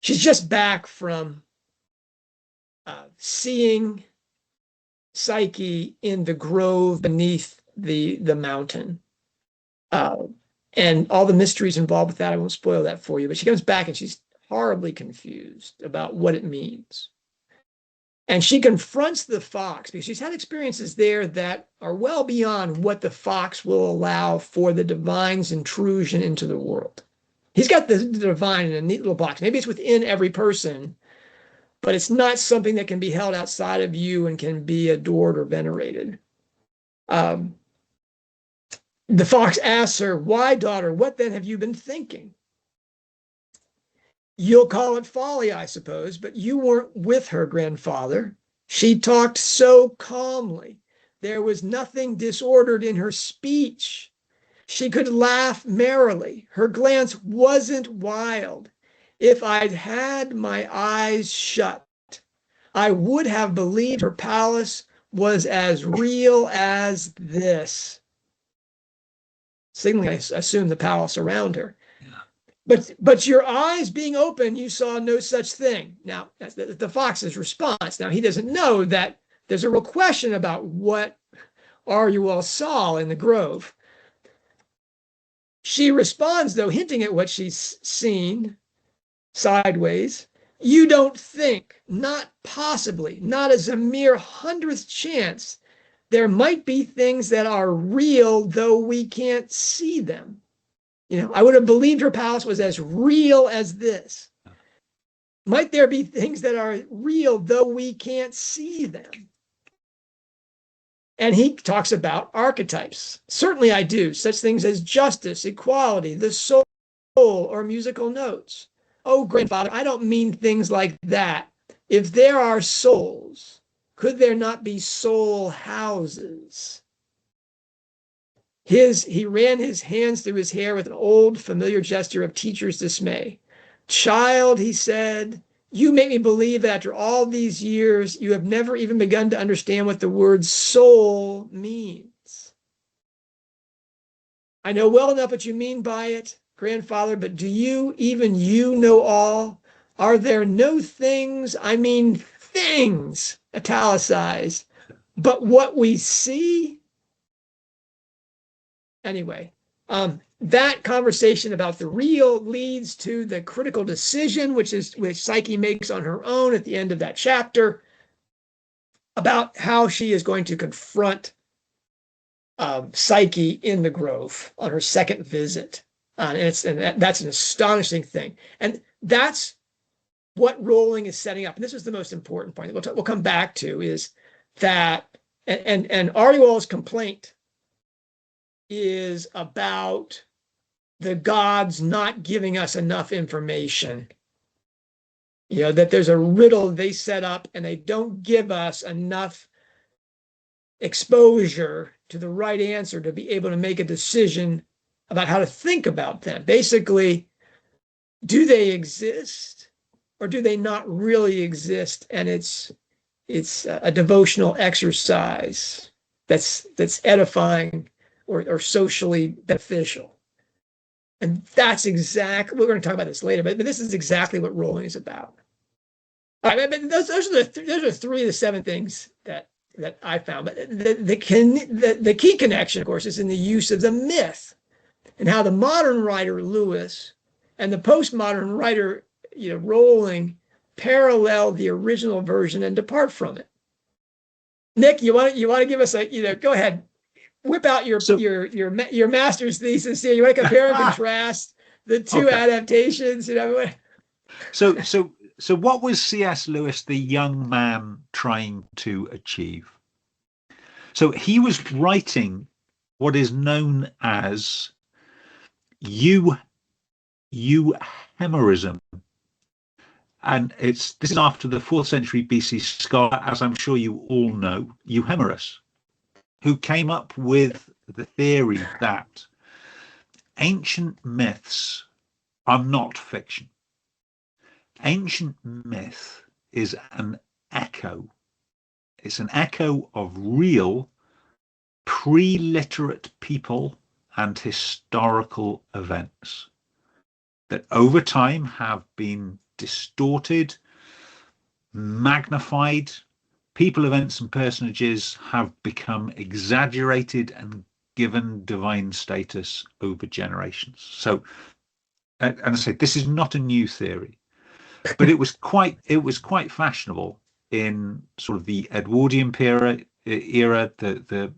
she's just back from seeing Psyche in the grove beneath the mountain. And all the mysteries involved with that, I won't spoil that for you, but she comes back and she's horribly confused about what it means. And she confronts the fox because she's had experiences there that are well beyond what the fox will allow for the divine's intrusion into the world. He's got the divine in a neat little box. Maybe it's within every person, but it's not something that can be held outside of you and can be adored or venerated. The fox asks her, "Why, daughter, what then have you been thinking? You'll call it folly, I suppose, but you weren't with her, grandfather. She talked so calmly. There was nothing disordered in her speech. She could laugh merrily. Her glance wasn't wild. If I'd had my eyes shut, I would have believed her palace was as real as this." Signaling, I assume, the palace around her. But your eyes being open, you saw no such thing. Now, that's the fox's response. Now, he doesn't know that there's a real question about what Aruel saw in the grove. She responds, though, hinting at what she's seen sideways. "You don't think, not possibly, not as a mere 100th chance, there might be things that are real, though we can't see them. I would have believed her palace was as real as this. Might there be things that are real, though we can't see them?" And he talks about archetypes. "Certainly I do. Such things as justice, equality, the soul, or musical notes." "Oh, grandfather, I don't mean things like that. If there are souls, could there not be soul houses?" He ran his hands through his hair with an old familiar gesture of teacher's dismay. "Child," he said, "you make me believe that after all these years, you have never even begun to understand what the word soul means. I know well enough what you mean by it, grandfather, but do you, even you, know all? Are there no things, I mean things, italicized, but what we see?" Anyway, that conversation about the real leads to the critical decision, which Psyche makes on her own at the end of that chapter, about how she is going to confront Psyche in the Grove on her second visit. That's an astonishing thing. And that's what Rowling is setting up. And this is the most important point that we'll come back to, is that, and Ariel's complaint is about the gods not giving us enough information. You know, that there's a riddle they set up and they don't give us enough exposure to the right answer to be able to make a decision about how to think about them. Basically, do they exist or do they not really exist? And it's a devotional exercise that's edifying or socially beneficial. And that's exactly, we're going to talk about this later, but this is exactly what Rowling is about. All right, but those are three of the seven things that I found. But the key connection, of course, is in the use of the myth and how the modern writer Lewis and the postmodern writer, Rowling, parallel the original version and depart from it. Nick, you want to give us go ahead. Whip out your master's thesis here. You want to compare and contrast the two adaptations? So what was C.S. Lewis, the young man, trying to achieve? So he was writing what is known as euhemerism. And this is after the 4th century BC scholar, as I'm sure you all know, Euhemerus, who came up with the theory that ancient myths are not fiction. Ancient myth is an echo. It's an echo of real pre-literate people and historical events that over time have been distorted, magnified. People, events, and personages have become exaggerated and given divine status over generations. So, and I say this is not a new theory, but it was quite fashionable in sort of the Edwardian era, the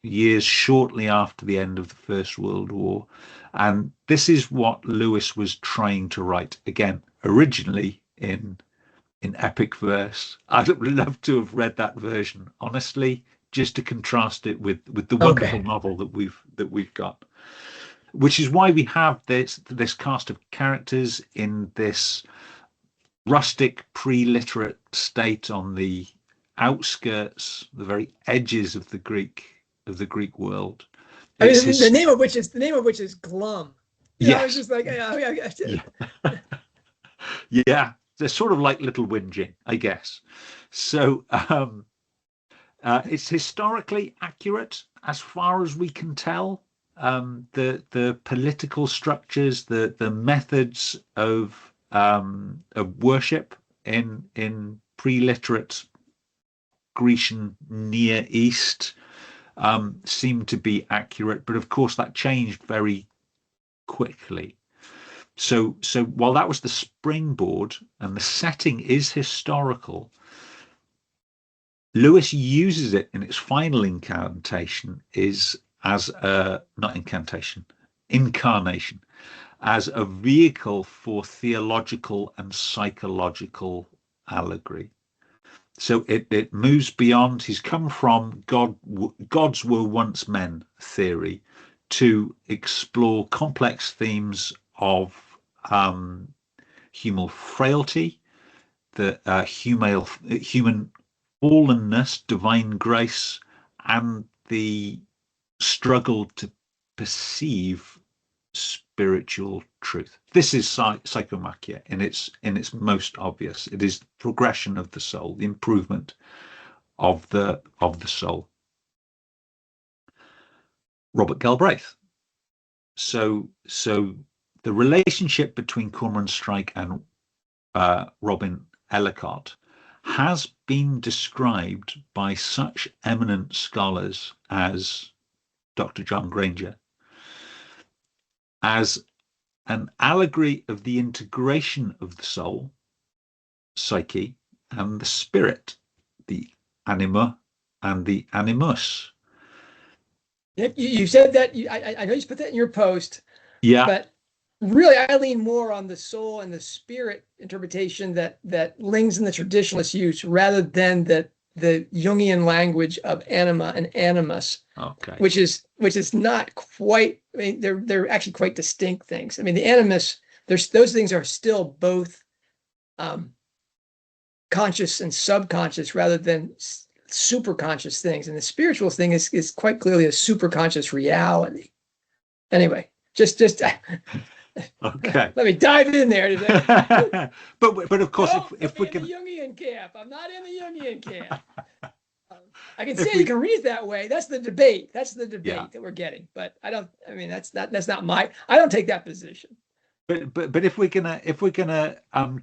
years shortly after the end of the First World War, and this is what Lewis was trying to write, again, originally in epic verse. I'd love to have read that version, honestly, just to contrast it with the wonderful novel that we've got, which is why we have this cast of characters in this rustic pre-literate state on the outskirts, the very edges of the Greek world. I mean, the name of which is Glum. Yeah, it's just like yeah. They're sort of like little whinging, I guess. So it's historically accurate as far as we can tell. The political structures, the methods of worship in pre-literate Grecian Near East seem to be accurate, but of course that changed very quickly. So while that was the springboard and the setting is historical, Lewis uses it in its final incarnation as a vehicle for theological and psychological allegory. So it moves beyond. He's come from gods were once men theory to explore complex themes of human frailty, the human fallenness, divine grace, and the struggle to perceive spiritual truth. This is psychomachia in its most obvious. It is the progression of the soul, the improvement of the soul. Robert Galbraith. So the relationship between Cormoran Strike and Robin Ellicott has been described by such eminent scholars as Dr. John Granger. as an allegory of the integration of the soul, psyche, and the spirit, the anima and the animus. You said that, I know you put that in your post, Yeah. but really I lean more on the soul and the spirit interpretation that lings in the traditionalist use, rather than the Jungian language of anima and animus. Okay. Which is not quite, I mean, they're actually quite distinct things. I mean, the animus, those things are still both conscious and subconscious rather than super conscious things. And the spiritual thing is quite clearly a super conscious reality. Anyway, just okay. Let me dive in there today. but of course, if we can, can, the Jungian camp, I'm not in the Jungian camp. I can say you can read it that way. That's the debate. That's the debate that we're getting. But I don't. I mean, that's not my. I don't take that position. But if we're gonna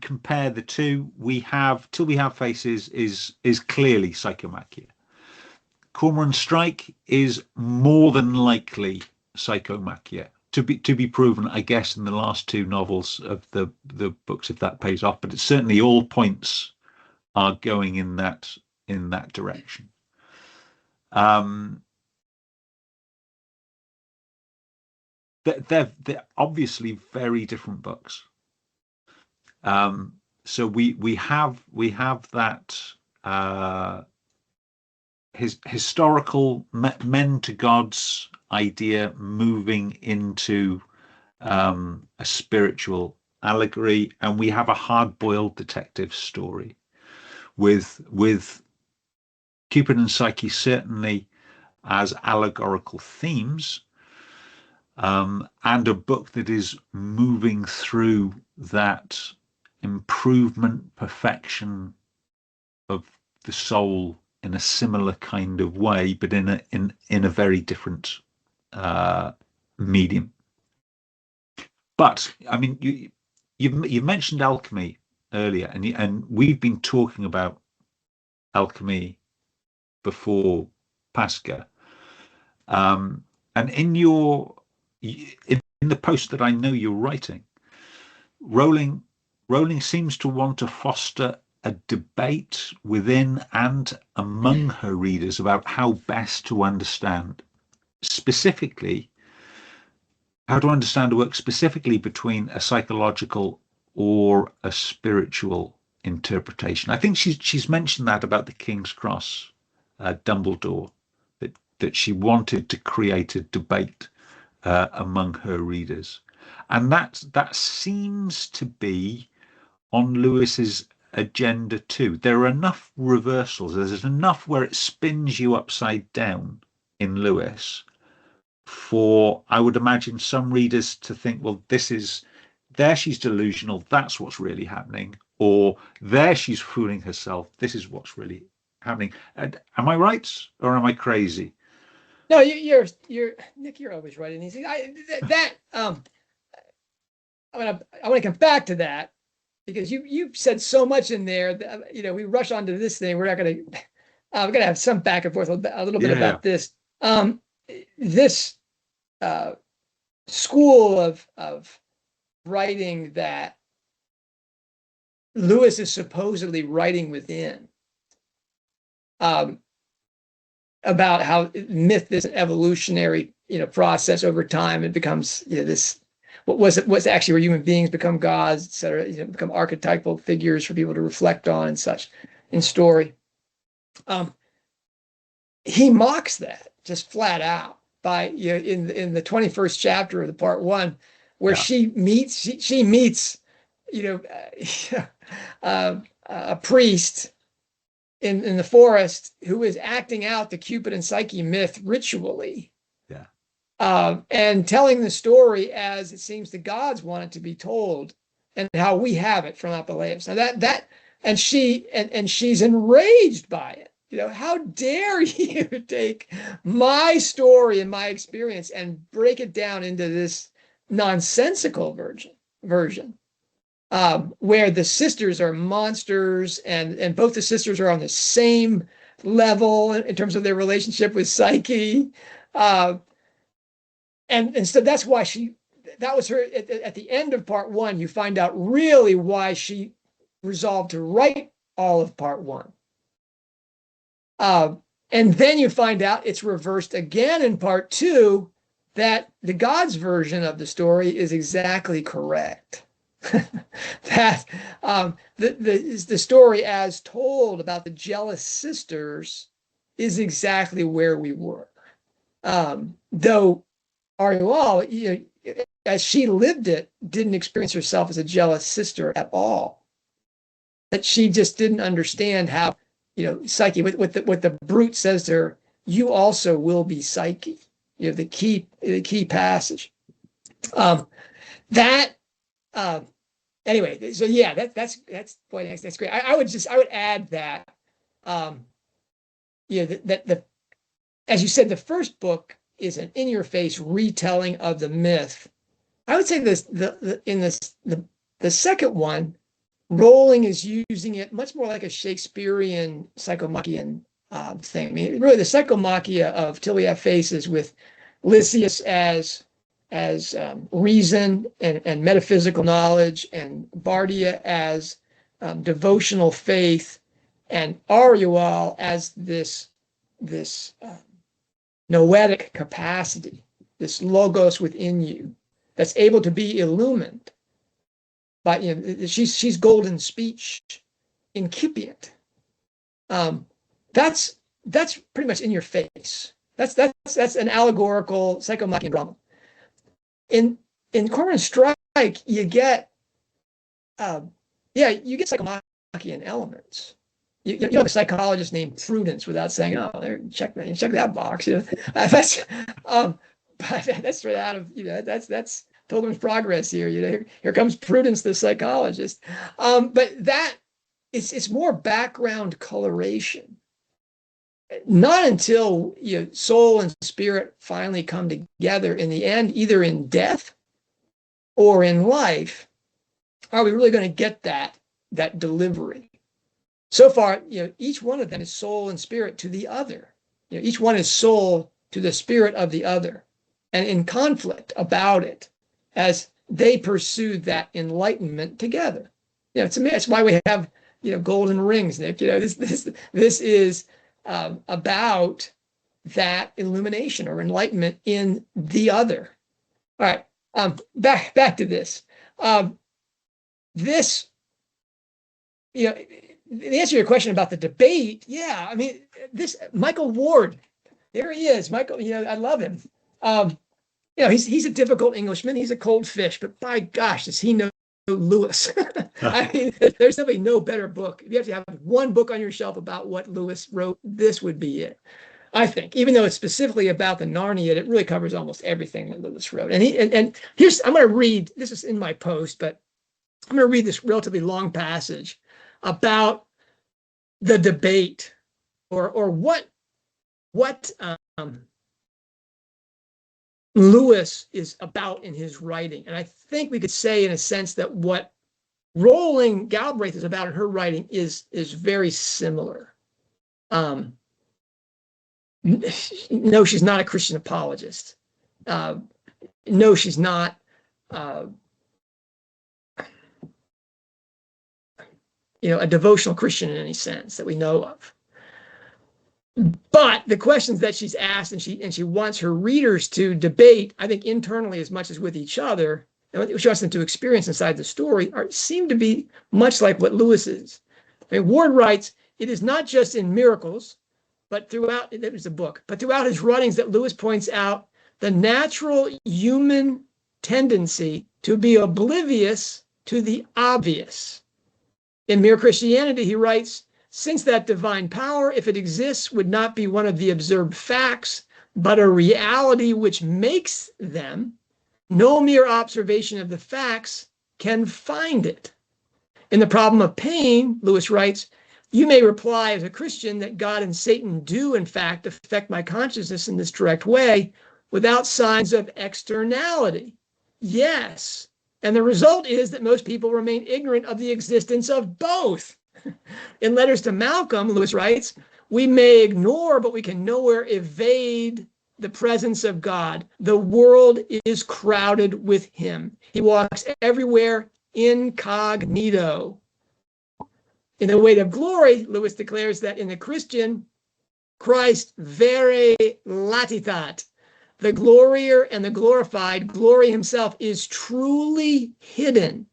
compare the two, we have Till We Have Faces is clearly psychomachia. Cormoran Strike is more than likely psychomachia, to be proven, I guess, in the last two novels of the books, if that pays off. But it's certainly all points are going in that direction. They're obviously very different books. So we have that historical men to gods idea moving into a spiritual allegory, and we have a hard-boiled detective story with Cupid and Psyche certainly as allegorical themes, and a book that is moving through that improvement, perfection of the soul in a similar kind of way, but in a very different medium. But I mean, you mentioned alchemy earlier, and we've been talking about alchemy before Pascha, and in the post that I know you're writing, Rowling seems to want to foster a debate within and among her readers about how best to understand, specifically, how to understand a work specifically between a psychological or a spiritual interpretation. I think she's mentioned that about the King's Cross, Dumbledore, that she wanted to create a debate among her readers, and that seems to be on Lewis's agenda too. There are enough reversals. There's enough where it spins you upside down in Lewis for, I would imagine, some readers to think, well, there she's delusional, that's what's really happening, or there she's fooling herself, this is what's really happening. Am I right, or am I crazy? No, you're Nick. You're always right in these things. I want to come back to that, because you said so much in there that, we rush onto this thing. We're not going to. We're going to have some back and forth a little bit about this. This school of writing that Lewis is supposedly writing within, about how myth is an evolutionary, process over time. It becomes, this, what's actually where human beings become gods, et cetera, become archetypal figures for people to reflect on and such in story. He mocks that just flat out by, in the 21st chapter of the part 1, where she meets, a priest in the forest who is acting out the Cupid and Psyche myth ritually. And telling the story as it seems the gods want it to be told, and how we have it from Apuleius. Now and she's enraged by it. How dare you take my story and my experience and break it down into this nonsensical version. Where the sisters are monsters, and both the sisters are on the same level in terms of their relationship with Psyche. And so that's why that was her at the end of part one. You find out really why she resolved to write all of part one. And then you find out it's reversed again in part two, that the God's version of the story is exactly correct. That the story as told about the jealous sisters is exactly where we were. Though Ariel, as she lived it, didn't experience herself as a jealous sister at all. That she just didn't understand how, Psyche, what the brute says to her, you also will be Psyche. The key passage. Anyway, so yeah, that's great. I would add that, that as you said, the first book is an in-your-face retelling of the myth. I would say the second one, Rowling is using it much more like a Shakespearean psychomachian thing. I mean, really, the psychomachia of Till We Have Faces, with Lysias as reason and metaphysical knowledge, and Bardia as devotional faith, and Ariel as this noetic capacity, this logos within you that's able to be illumined. But she's golden speech, incipient. That's pretty much in your face. That's an allegorical psychomachian drama. In Cormoran Strike, you get psychomachian elements. You have a psychologist named Prudence without saying, "Oh, there, check that box." That's right out of that's Pilgrim's Progress here. Here comes Prudence, the psychologist. But that it's more background coloration. Not until soul and spirit finally come together in the end, either in death or in life, are we really going to get that delivery. So far, each one of them is soul and spirit to the other. Each one is soul to the spirit of the other, and in conflict about it as they pursue that enlightenment together. It's why we have golden rings, Nick. This is about that illumination or enlightenment in the other. All right, back to this. The answer to your question about the debate, yeah, I mean, this Michael Ward, there he is. Michael, I love him. He's a difficult Englishman. He's a cold fish, but by gosh, does he know Lewis? I mean, there's simply no better book. If you have to have one book on your shelf about what Lewis wrote, this would be it. I think, even though it's specifically about the Narnia, it really covers almost everything that Lewis wrote. And here's, I'm going to read, this is in my post, but I'm going to read this relatively long passage about the debate, or what Lewis is about in his writing. And I think we could say, in a sense, that what Rowling-Galbraith is about in her writing is very similar. No, she's not a Christian apologist. No, she's not a devotional Christian in any sense that we know of. But the questions that she's asked, and she wants her readers to debate, I think, internally as much as with each other, and what she wants them to experience inside the story, seem to be much like what Lewis is. I mean, Ward writes, it is not just in Miracles, but throughout, that was the book, but throughout his writings that Lewis points out the natural human tendency to be oblivious to the obvious. In Mere Christianity, he writes, since that divine power, if it exists, would not be one of the observed facts, but a reality which makes them, no mere observation of the facts can find it. In The Problem of Pain, Lewis writes, you may reply as a Christian that God and Satan do, in fact, affect my consciousness in this direct way without signs of externality. Yes. And the result is that most people remain ignorant of the existence of both. In Letters to Malcolm, Lewis writes, we may ignore, but we can nowhere evade the presence of God. The world is crowded with him. He walks everywhere incognito. In the weight of glory, Lewis declares that in the Christian, Christ vere latitat. The glorier and the glorified, glory himself, is truly hidden.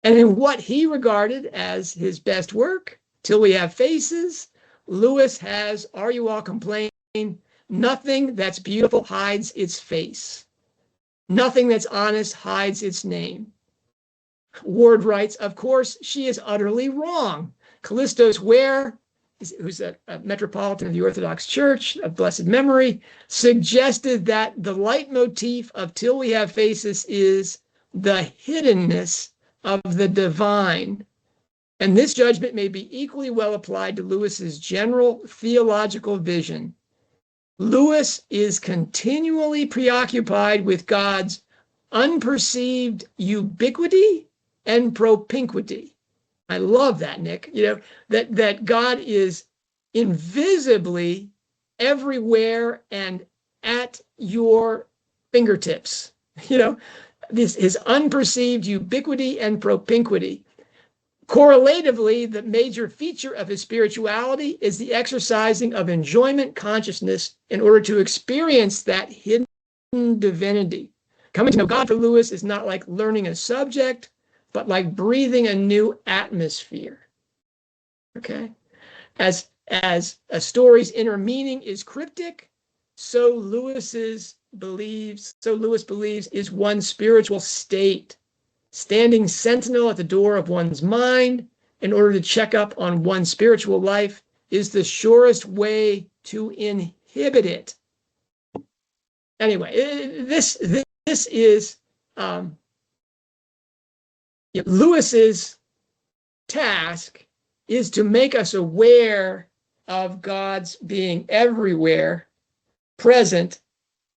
And in what he regarded as his best work, Till We Have Faces, Lewis has, Are You All Complain? Nothing that's beautiful hides its face. Nothing that's honest hides its name. Ward writes, of course, she is utterly wrong. Callistos Ware, who's a metropolitan of the Orthodox Church of blessed memory, suggested that the leitmotif of Till We Have Faces is the hiddenness of the divine. And this judgment may be equally well applied to Lewis's general theological vision. Lewis is continually preoccupied with God's unperceived ubiquity and propinquity. I love that, Nick. That God is invisibly everywhere and at your fingertips. This his unperceived ubiquity and propinquity. Correlatively, the major feature of his spirituality is the exercising of enjoyment consciousness in order to experience that hidden divinity. Coming to know God for Lewis is not like learning a subject, but like breathing a new atmosphere. Okay? As a story's inner meaning is cryptic, so Lewis believes is one's spiritual state. Standing sentinel at the door of one's mind in order to check up on one's spiritual life is the surest way to inhibit it. Anyway, this is Lewis's task is to make us aware of God's being everywhere, present,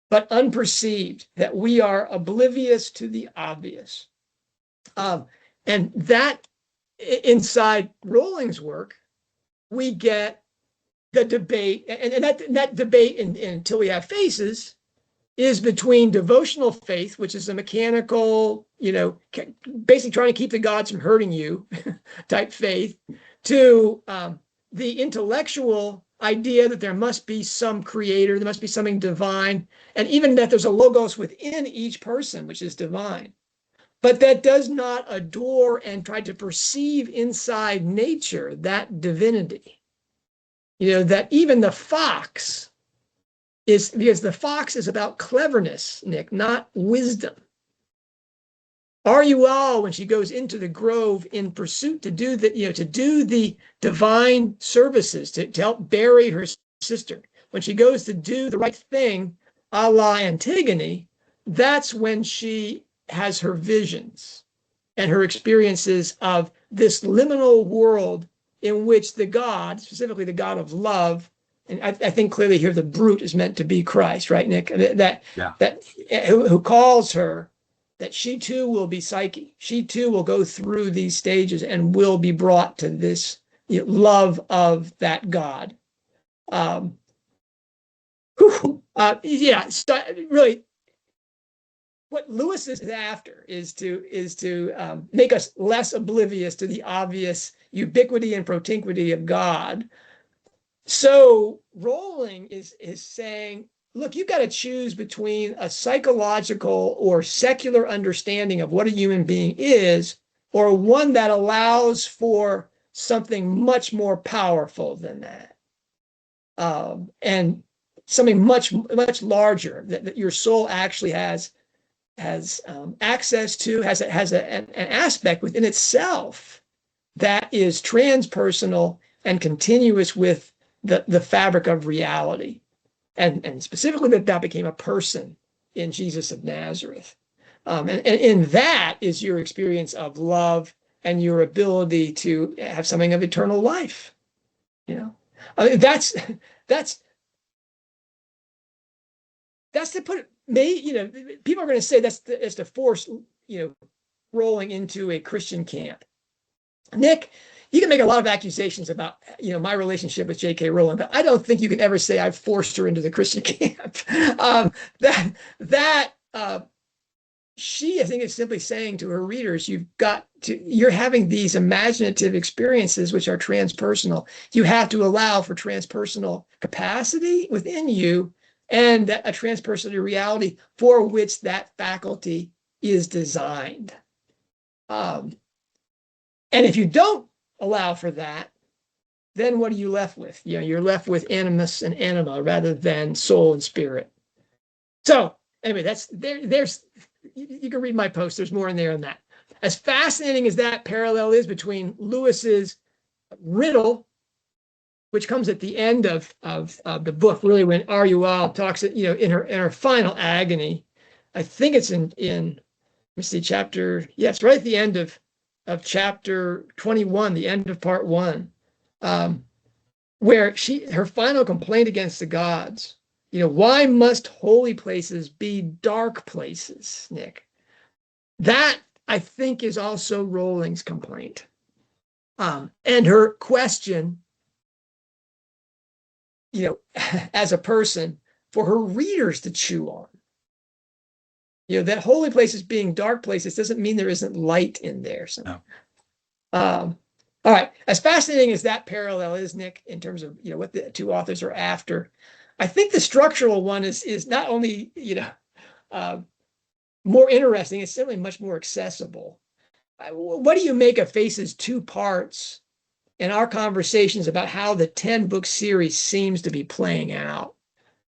but unperceived, that we are oblivious to the obvious. And that inside Rowling's work, we get the debate, and that debate in Till We Have Faces is between devotional faith, which is a mechanical, basically trying to keep the gods from hurting you type faith, to the intellectual idea that there must be some creator, there must be something divine, and even that there's a logos within each person, which is divine. But that does not adore and try to perceive inside nature that divinity. That even the fox is, because the fox is about cleverness, Nick, not wisdom. Are you all, when she goes into the grove in pursuit to do the divine services, to help bury her sister, when she goes to do the right thing, a la Antigone, that's when she has her visions and her experiences of this liminal world in which the God, specifically the God of love, and I think clearly here the brute is meant to be Christ, right, Nick? Who calls her, that she too will be Psyche. She too will go through these stages and will be brought to this love of that God. So really, what Lewis is after is to make us less oblivious to the obvious ubiquity and propinquity of God. So Rowling is saying, look, you've got to choose between a psychological or secular understanding of what a human being is, or one that allows for something much more powerful than that, and something much larger that your soul actually has access to, has an aspect within itself that is transpersonal and continuous with the fabric of reality, and specifically that became a person in Jesus of Nazareth, and in that is your experience of love and your ability to have something of eternal life. That's to put it. People are going to say that's to force Rowling into a Christian camp. Nick, you can make a lot of accusations about, my relationship with J.K. Rowling, but I don't think you can ever say I've forced her into the Christian camp. She, I think, is simply saying to her readers, you're having these imaginative experiences which are transpersonal. You have to allow for transpersonal capacity within you and a transpersonal reality for which that faculty is designed. And if you don't allow for that, then what are you left with? You're left with animus and anima rather than soul and spirit. So anyway, there's you can read my post. There's more in there on that. As fascinating as that parallel is between Lewis's riddle, which comes at the end of the book, really when Rual talks, in her final agony. I think it's in let me see, yes, right at the end of chapter 21, the end of part 1, where her final complaint against the gods. Why must holy places be dark places, Nick? That, I think, is also Rowling's complaint. And her question, as a person, for her readers to chew on. That holy places being dark places doesn't mean there isn't light in there. So. No. All right. As fascinating as that parallel is, Nick, in terms of, what the two authors are after, I think the structural one is not only, more interesting, it's certainly much more accessible. What do you make of Face's two parts in our conversations about how the 10-book series seems to be playing out?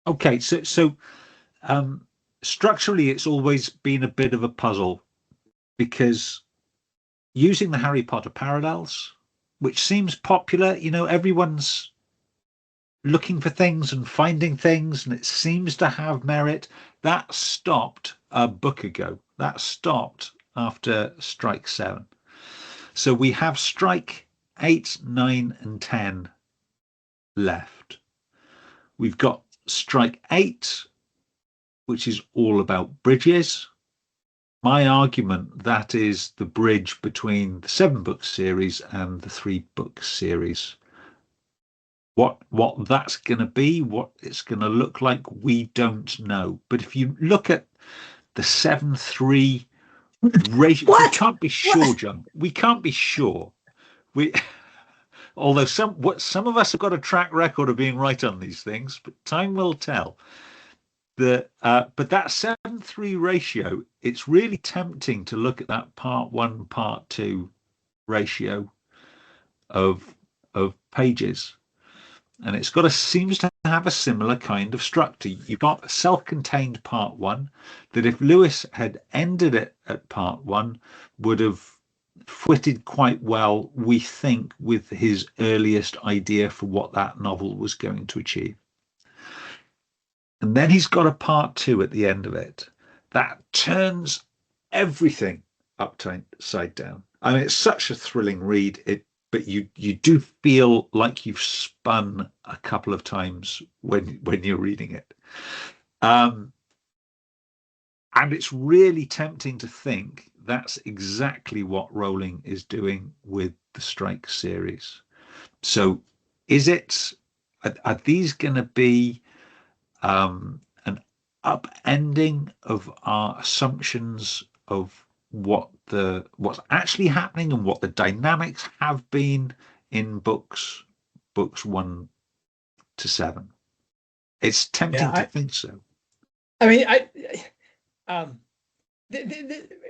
Okay, so structurally, it's always been a bit of a puzzle, because using the Harry Potter parallels, which seems popular, everyone's looking for things and finding things, and it seems to have merit. That stopped a book ago. That stopped after Strike 7. So we have Strike 8, 9, and 10 left. We've got Strike 8, which is all about bridges. My argument, that is the bridge between the 7-book series and the 3-book series. What that's going to be, what it's going to look like, we don't know. But if you look at the 7-3 ratio, we can't be sure, John. We can't be sure. Although some of us have got a track record of being right on these things, but time will tell. But that 7-3 ratio, it's really tempting to look at that part 1, part 2 ratio of pages. And it's seems to have a similar kind of structure. You've got a self-contained part 1 that, if Lewis had ended it at part 1, would have fitted quite well, we think, with his earliest idea for what that novel was going to achieve. And then he's got a part 2 at the end of it that turns everything upside down. I mean, it's such a thrilling read. But you do feel like you've spun a couple of times when you're reading it. And it's really tempting to think that's exactly what Rowling is doing with the Strike series. So are these going to be an upending of our assumptions of what's actually happening and what the dynamics have been in books 1 to 7? It's tempting to think so. I mean,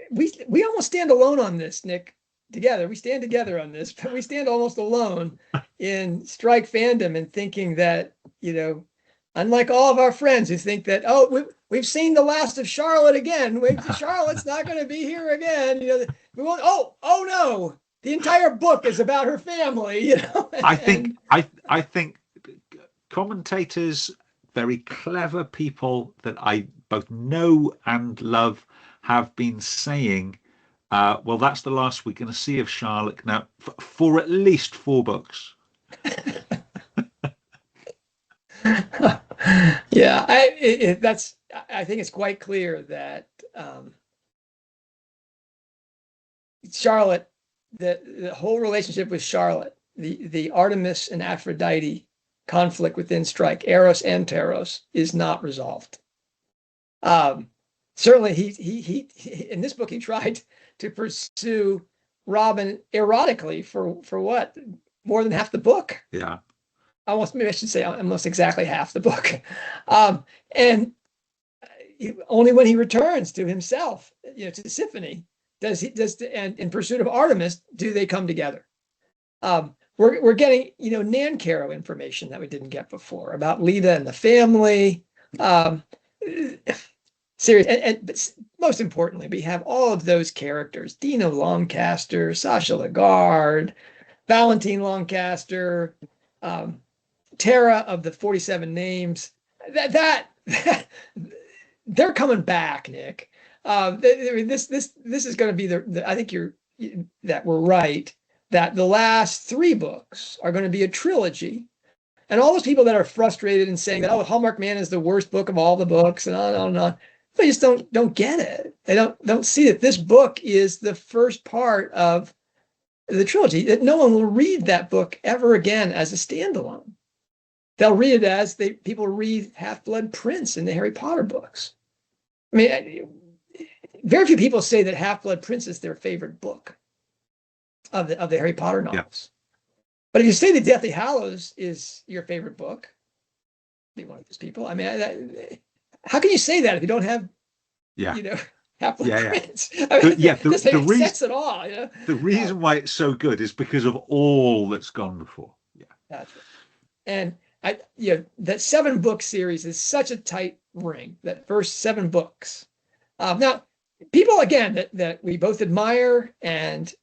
we almost stand alone on this, Nick. Together, we stand together on this, but we stand almost alone in Strike fandom and thinking that, unlike all of our friends who think that, we've seen the last of Charlotte again. Charlotte's not going to be here again. We won't. Oh no! The entire book is about her family. I think commentators, very clever people that I both know and love, have been saying, well, that's the last we're going to see of Charlotte now for at least 4 books. Yeah, I think it's quite clear that Charlotte, the whole relationship with Charlotte, the Artemis and Aphrodite conflict within Strike, Eros and Teros, is not resolved. Certainly, he in this book he tried to pursue Robin erotically for what, more than half the book. Yeah. Almost, maybe I should say almost exactly half the book. And only when he returns to himself, to Siphonie, and in pursuit of Artemis, do they come together. We're getting, Nancaro information that we didn't get before about Leda and the family. Serious, but most importantly, we have all of those characters: Dino Lancaster, Sasha Lagarde, Valentine Lancaster, Tara of the 47 Names. That they're coming back, Nick. This is going to be I think that we're right, that the last 3 books are going to be a trilogy. And all those people that are frustrated and saying that, oh, Hallmark Man is the worst book of all the books, and on and on and on, they just don't get it. They don't see that this book is the first part of the trilogy, that no one will read that book ever again as a standalone. They'll read it as people read Half-Blood Prince in the Harry Potter books. I mean, very few people say that Half-Blood Prince is their favorite book of the Harry Potter novels. Yeah. But if you say that Deathly Hallows is your favorite book, be one of those people. I mean, how can you say that if you don't have, Half-Blood Prince? I mean, it doesn't make sense at all. The reason why it's so good is because of all that's gone before. Yeah, that's right. And that 7-book series is such a tight ring. That first 7 books. Now, people again that we both admire and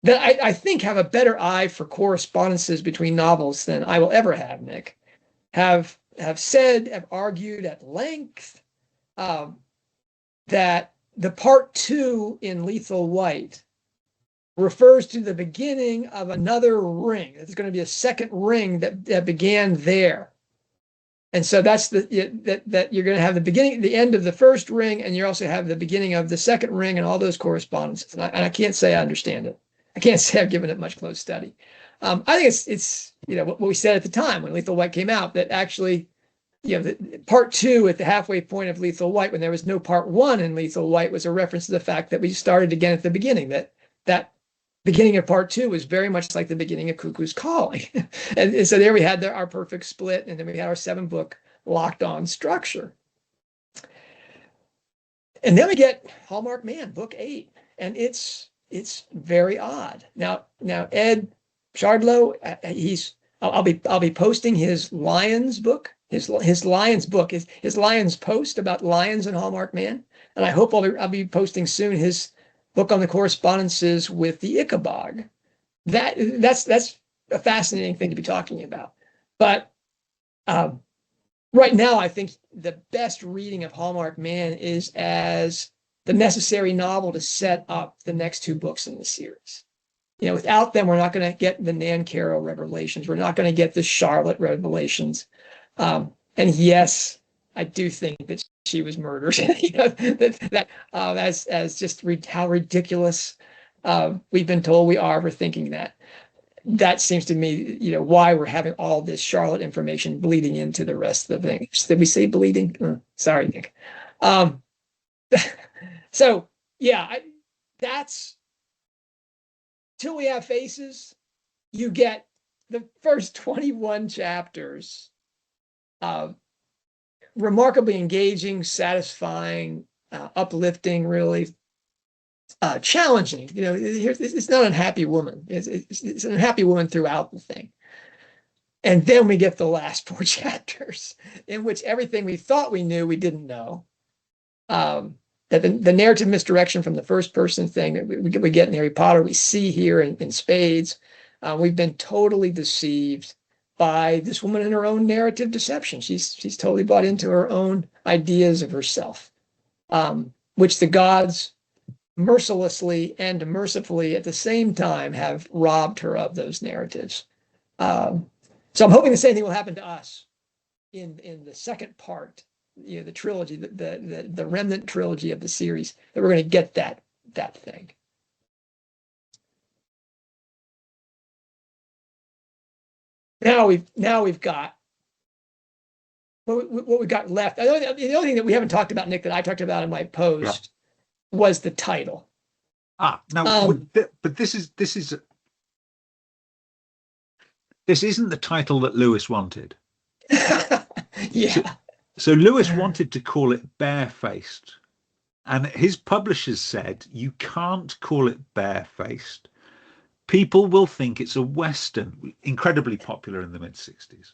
that I think have a better eye for correspondences between novels than I will ever have, Nick, have argued at length that the part 2 in Lethal White refers to the beginning of another ring. There's going to be a second ring that began there. And so that's that you're going to have the beginning, the end of the first ring, and you also have the beginning of the second ring and all those correspondences. And I can't say I understand it. I can't say I've given it much close study. I think it's what we said at the time when Lethal White came out, that actually, the part 2 at the halfway point of Lethal White, when there was no part 1 in Lethal White, was a reference to the fact that we started again at the beginning, that beginning of part 2 was very much like the beginning of Cuckoo's Calling. and so there we had our perfect split, and then we had our 7-book locked on structure. And then we get Hallmark Man, book 8, and it's very odd. Now Ed Shardlow, I'll be posting his Lions book, his Lions book, his Lions post about lions and Hallmark Man, and I hope I'll be posting soon his book on the correspondences with the Ichabod. That's a fascinating thing to be talking about. But right now, I think the best reading of Hallmark Man is as the necessary novel to set up the next 2 books in the series. Without them, we're not going to get the Nancaro revelations. We're not going to get the Charlotte revelations. And yes, I do think that she was murdered. As just how ridiculous we've been told we are for thinking that. That seems to me, why we're having all this Charlotte information bleeding into the rest of the things. Did we say bleeding? Sorry, Nick. So yeah, that's Till We Have Faces. You get the first 21 chapters of remarkably engaging, satisfying, uplifting, really challenging. It's not an unhappy woman. It's an unhappy woman throughout the thing. And then we get the last 4 chapters in which everything we thought we knew, we didn't know. That the narrative misdirection from the first person thing that we get in Harry Potter, we see here in spades. We've been totally deceived by this woman in her own narrative deception. She's totally bought into her own ideas of herself, which the gods mercilessly and mercifully at the same time have robbed her of those narratives. So I'm hoping the same thing will happen to us in the second part, the trilogy, the remnant trilogy of the series, that we're going to get that thing. now we've got what we got left. The only thing that we haven't talked about, Nick, that I talked about in my post was the title. Now, but this isn't the title that Lewis wanted. Yeah. So Lewis wanted to call it Barefaced, and his publishers said, you can't call it Barefaced. People will think it's a Western, incredibly popular in the mid-60s.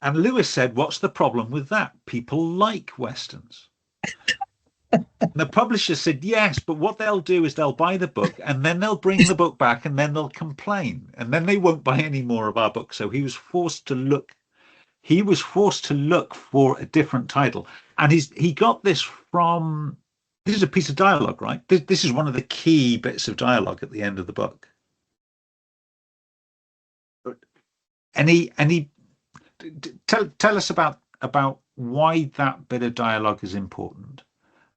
And Lewis said, what's the problem with that? People like Westerns. And the publisher said, yes, but what they'll do is they'll buy the book and then they'll bring the book back and then they'll complain and then they won't buy any more of our books. So he was forced to look for a different title. And he got this from, this is a piece of dialogue, right? This is one of the key bits of dialogue at the end of the book. And he tell us about why that bit of dialogue is important,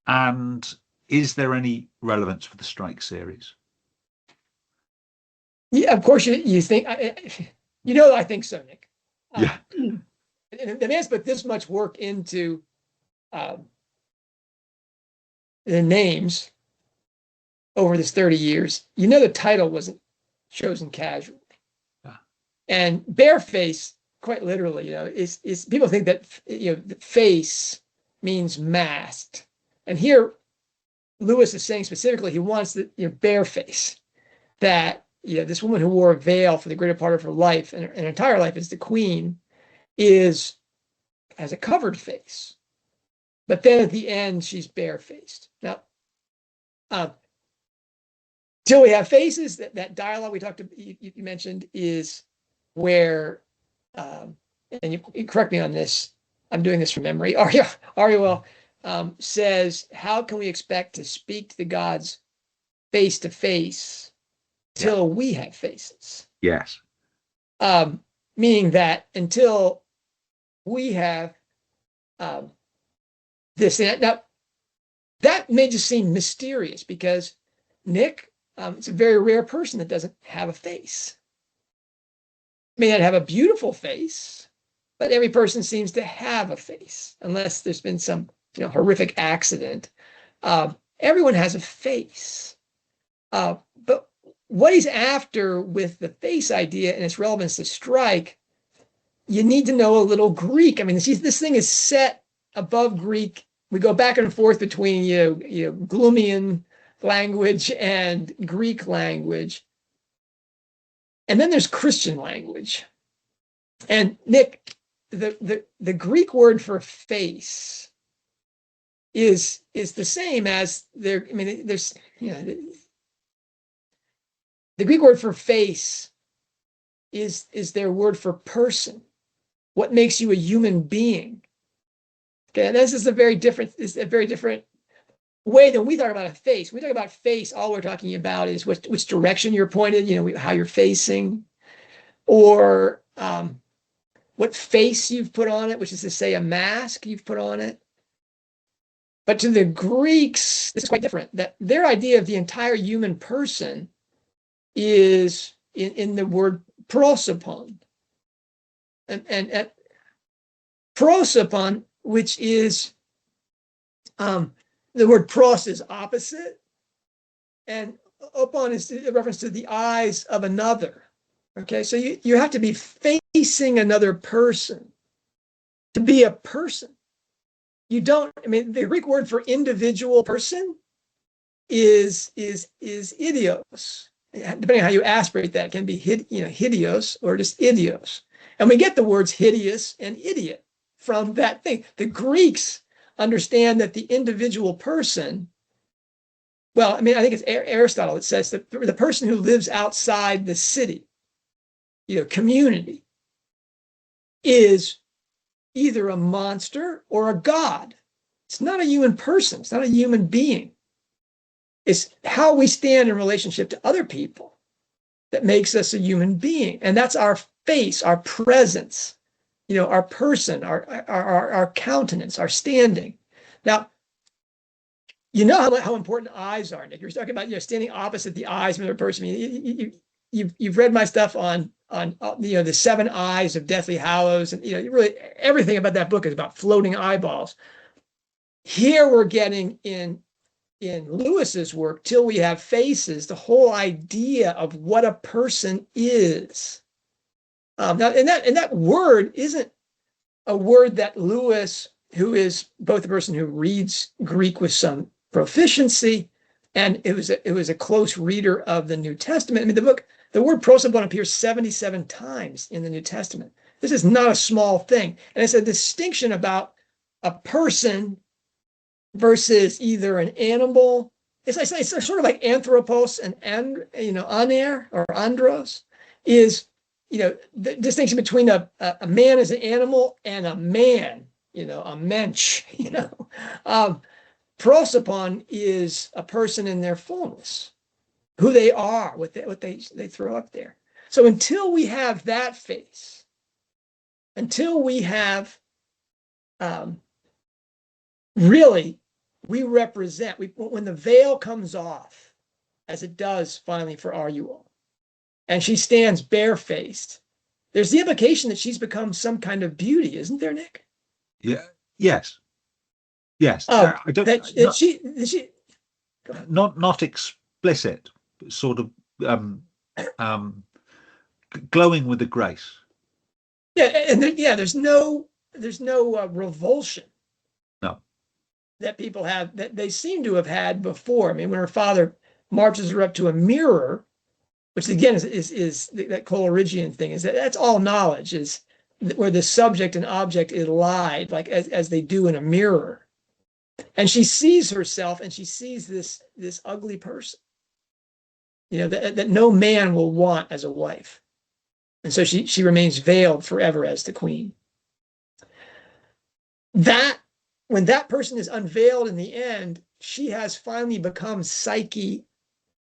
and is there any relevance for the Strike series? Yeah, of course you think, I think so, Nick. Yeah. The man's put this much work into the names over this 30 years. The title wasn't chosen casually. Yeah. And Bareface, quite literally, is people think that the face means masked, and here Lewis is saying specifically he wants the bareface, that this woman who wore a veil for the greater part of her life and her entire life as the queen has a covered face, but then at the end she's barefaced. Now, till we have faces, that dialogue we talked about, you mentioned, is where. And you correct me on this, I'm doing this from memory. Ariel says, how can we expect to speak to the gods face to face till we have faces? Yes. Meaning that until we have this. Now, that may just seem mysterious because Nick, it's a very rare person that doesn't have a face. May not have a beautiful face, but every person seems to have a face, unless there's been some horrific accident. Everyone has a face. But what he's after with the face idea and its relevance to Strike, you need to know a little Greek. I mean, this thing is set above Greek. We go back and forth between Gloomian language and Greek language. And then there's Christian language. And Nick, the Greek word for face is the same as there. I mean, there's the Greek word for face is their word for person. What makes you a human being? Okay, and this is a very different way than we talk about a face. When we talk about face, all we're talking about is which direction you're pointed, how you're facing, or what face you've put on it, which is to say a mask you've put on it. But to the Greeks, this is quite different. That their idea of the entire human person is in the word prosopon. And prosopon, which is the word pros is opposite, and opon is a reference to the eyes of another. Okay, so you have to be facing another person to be a person. You don't. I mean, the Greek word for individual person is idios. Depending on how you aspirate that, it can be hideos or just idios. And we get the words hideous and idiot from that thing. The Greeks understand that the individual person, well, I mean, I think it's Aristotle that says that the person who lives outside the city, community, is either a monster or a god. It's not a human person. It's not a human being. It's how we stand in relationship to other people that makes us a human being. And that's our face, our presence, our person, our countenance, our standing. Now, how important eyes are, Nick. You're talking about standing opposite the eyes of another person. You've read my stuff on the seven eyes of Deathly Hallows, and really everything about that book is about floating eyeballs. Here we're getting in Lewis's work, Till We Have Faces, the whole idea of what a person is. Now, and that word isn't a word that Lewis, who is both a person who reads Greek with some proficiency, and it was a close reader of the New Testament. I mean, the word prosopon appears 77 times in the New Testament. This is not a small thing, and it's a distinction about a person versus either an animal. It's sort of like anthropos and aner or andros is, the distinction between a man as an animal and a man, a mensch, prosopon is a person in their fullness, who they are, what they throw up there. So until we have that face, until we have really, we represent, when the veil comes off, as it does finally for Arguel, and she stands barefaced, there's the implication that she's become some kind of beauty, isn't there, Nick? Yeah. Yes. Yes. I don't. That she not explicit, but sort of glowing with the grace. Yeah, and there's no revulsion. No. That people have, that they seem to have had before. I mean, when her father marches her up to a mirror, which again is that Coleridgean thing, is that's all knowledge, is where the subject and object elide, like as they do in a mirror. And she sees herself, and she sees this ugly person, that no man will want as a wife. And so she remains veiled forever as the queen. That when that person is unveiled in the end, she has finally become Psyche,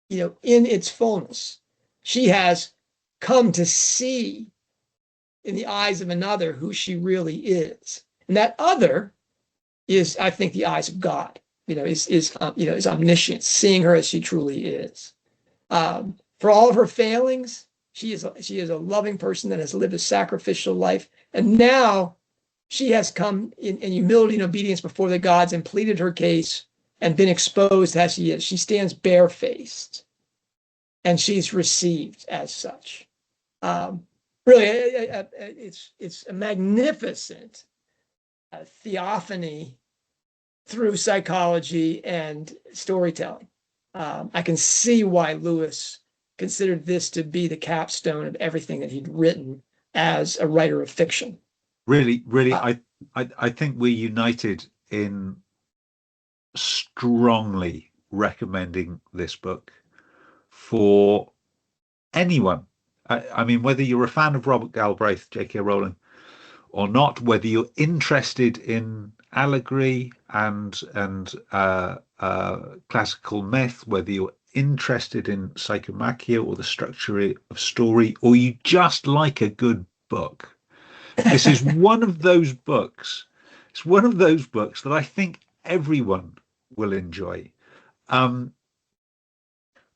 in its fullness. She has come to see in the eyes of another who she really is. And that other is, I think, the eyes of God, is omniscient, seeing her as she truly is. For all of her failings, she is a loving person that has lived a sacrificial life. And now she has come in humility and obedience before the gods and pleaded her case and been exposed as she is. She stands barefaced, and she's received as such. Really, it's a magnificent theophany through psychology and storytelling. I can see why Lewis considered this to be the capstone of everything that he'd written as a writer of fiction. Really, I think we're united in strongly recommending this book for anyone. I mean, whether you're a fan of Robert Galbraith, J.K. Rowling, or not, whether you're interested in allegory and classical myth, whether you're interested in psychomachia or the structure of story, or you just like a good book. This is one of those books. It's one of those books that I think everyone will enjoy. But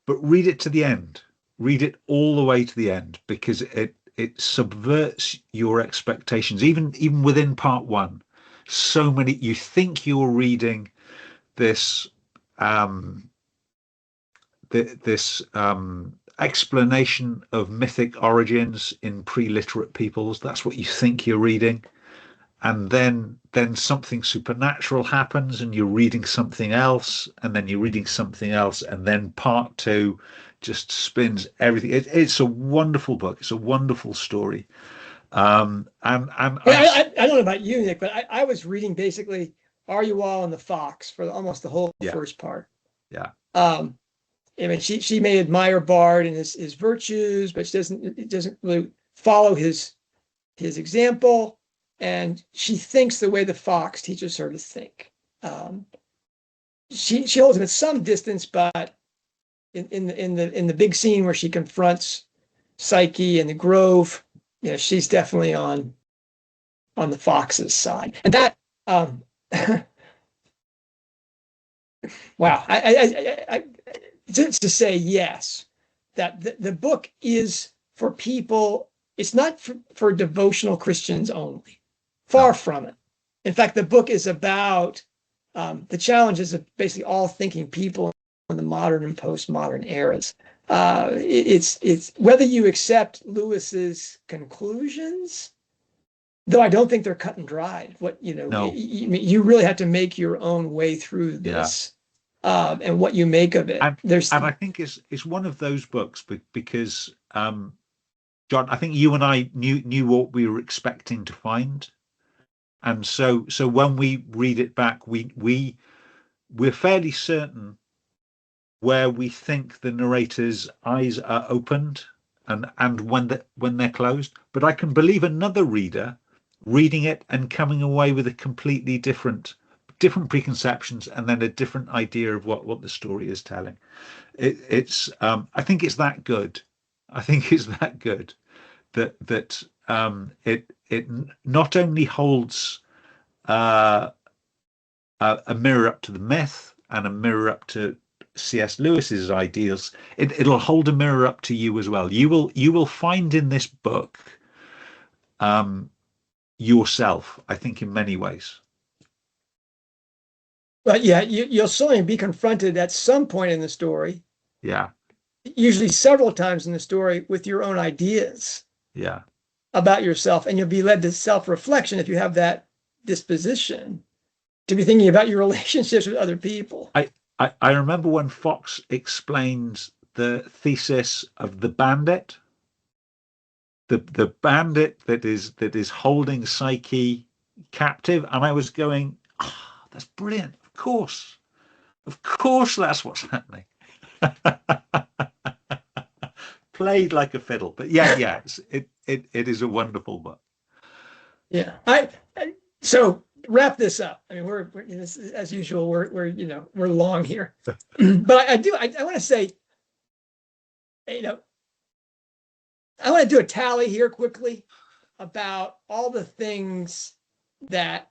read it to the end. Read it all the way to the end, because it subverts your expectations, even within part one. So many, you think you're reading this explanation of mythic origins in pre-literate peoples. That's what you think you're reading, and then something supernatural happens, and you're reading something else, and then you're reading something else, and then part two just spins everything. It's a wonderful book. It's a wonderful story. I don't know about you, Nick, but I was reading basically Arguel and the Fox for almost the whole first part. Yeah. I mean, she may admire Bard and his virtues, but she doesn't really follow his example, and she thinks the way the Fox teaches her to think. She holds him at some distance, but in the big scene where she confronts Psyche in the Grove, she's definitely on the Fox's side, and that wow, I to say yes, that the book is for people it's not for devotional Christians only. Far from it. In fact, the book is about the challenges of basically all thinking people in the modern and postmodern eras. It's whether you accept Lewis's conclusions, though I don't think they're cut and dried. You really have to make your own way through this, and what you make of it. And I think it's one of those books because John, I think you and I knew what we were expecting to find, and so when we read it back, we're fairly certain where we think the narrator's eyes are opened and when they're closed. But I can believe another reader reading it and coming away with a completely different preconceptions and then a different idea of what the story is telling. It's I think it's that good. I think it's that good that it not only holds a mirror up to the myth and a mirror up to C.S. Lewis's ideals, it'll hold a mirror up to you as well. You will find in this book yourself, I think, in many ways. But yeah, you'll certainly be confronted at some point in the story. Yeah. Usually several times in the story with your own ideas. Yeah. About yourself, and you'll be led to self-reflection if you have that disposition to be thinking about your relationships with other people. I remember when Fox explained the thesis of the bandit, the bandit that is holding Psyche captive, and I was going, that's brilliant. Of course, that's what's happening. Played like a fiddle, but yeah, it is a wonderful book. Yeah, so wrap this up. I mean, we're as usual. We're long here, but I want to say, I want to do a tally here quickly about all the things that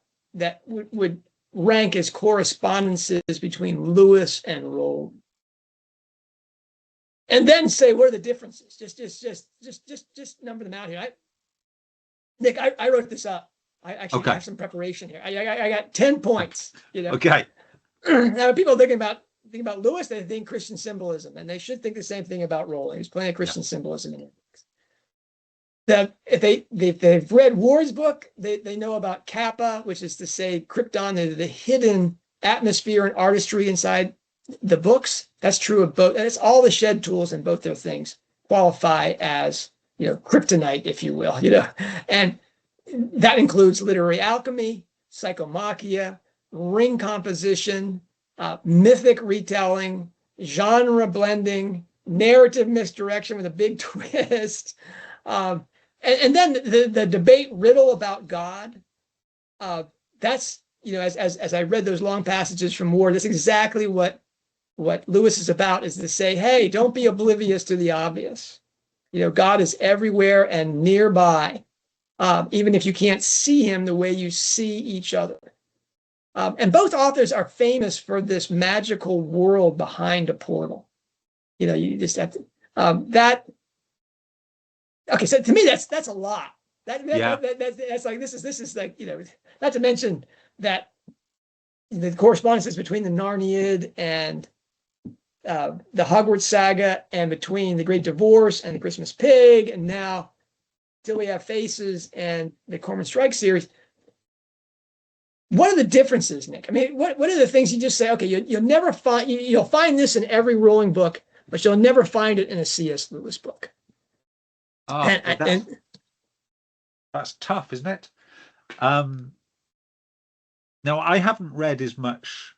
would rank as correspondences between Lewis and Rowling, and then say what are the differences. Just number them out here. Nick, I wrote this up. I actually have some preparation here. I got 10 points. Okay. Now people thinking about Lewis, they think Christian symbolism, and they should think the same thing about Rowling. There's plenty of Christian symbolism in it. That if they've read Ward's book, they know about Kappa, which is to say Krypton, the hidden atmosphere and artistry inside the books. That's true of both, and it's all the shed tools in both those things qualify as kryptonite, if you will, and that includes literary alchemy, psychomachia, ring composition, mythic retelling, genre blending, narrative misdirection with a big twist, and then the debate riddle about God. That's as I read those long passages from Ward, that's exactly what Lewis is about, is to say, hey, don't be oblivious to the obvious. God is everywhere and nearby, even if you can't see him the way you see each other. And both authors are famous for this magical world behind a portal. You just have to that. Okay, so to me that's a lot. That's like this is like not to mention that the correspondences between the Narniad and the Hogwarts saga, and between the Great Divorce and the Christmas Pig, and now Till We Have Faces and the Cormoran Strike series. What are the differences, Nick? I mean, what are the things you just say? Okay, you'll find this in every Rowling book, but you'll never find it in a C.S. Lewis book. That's tough, isn't it? Now, I haven't read as much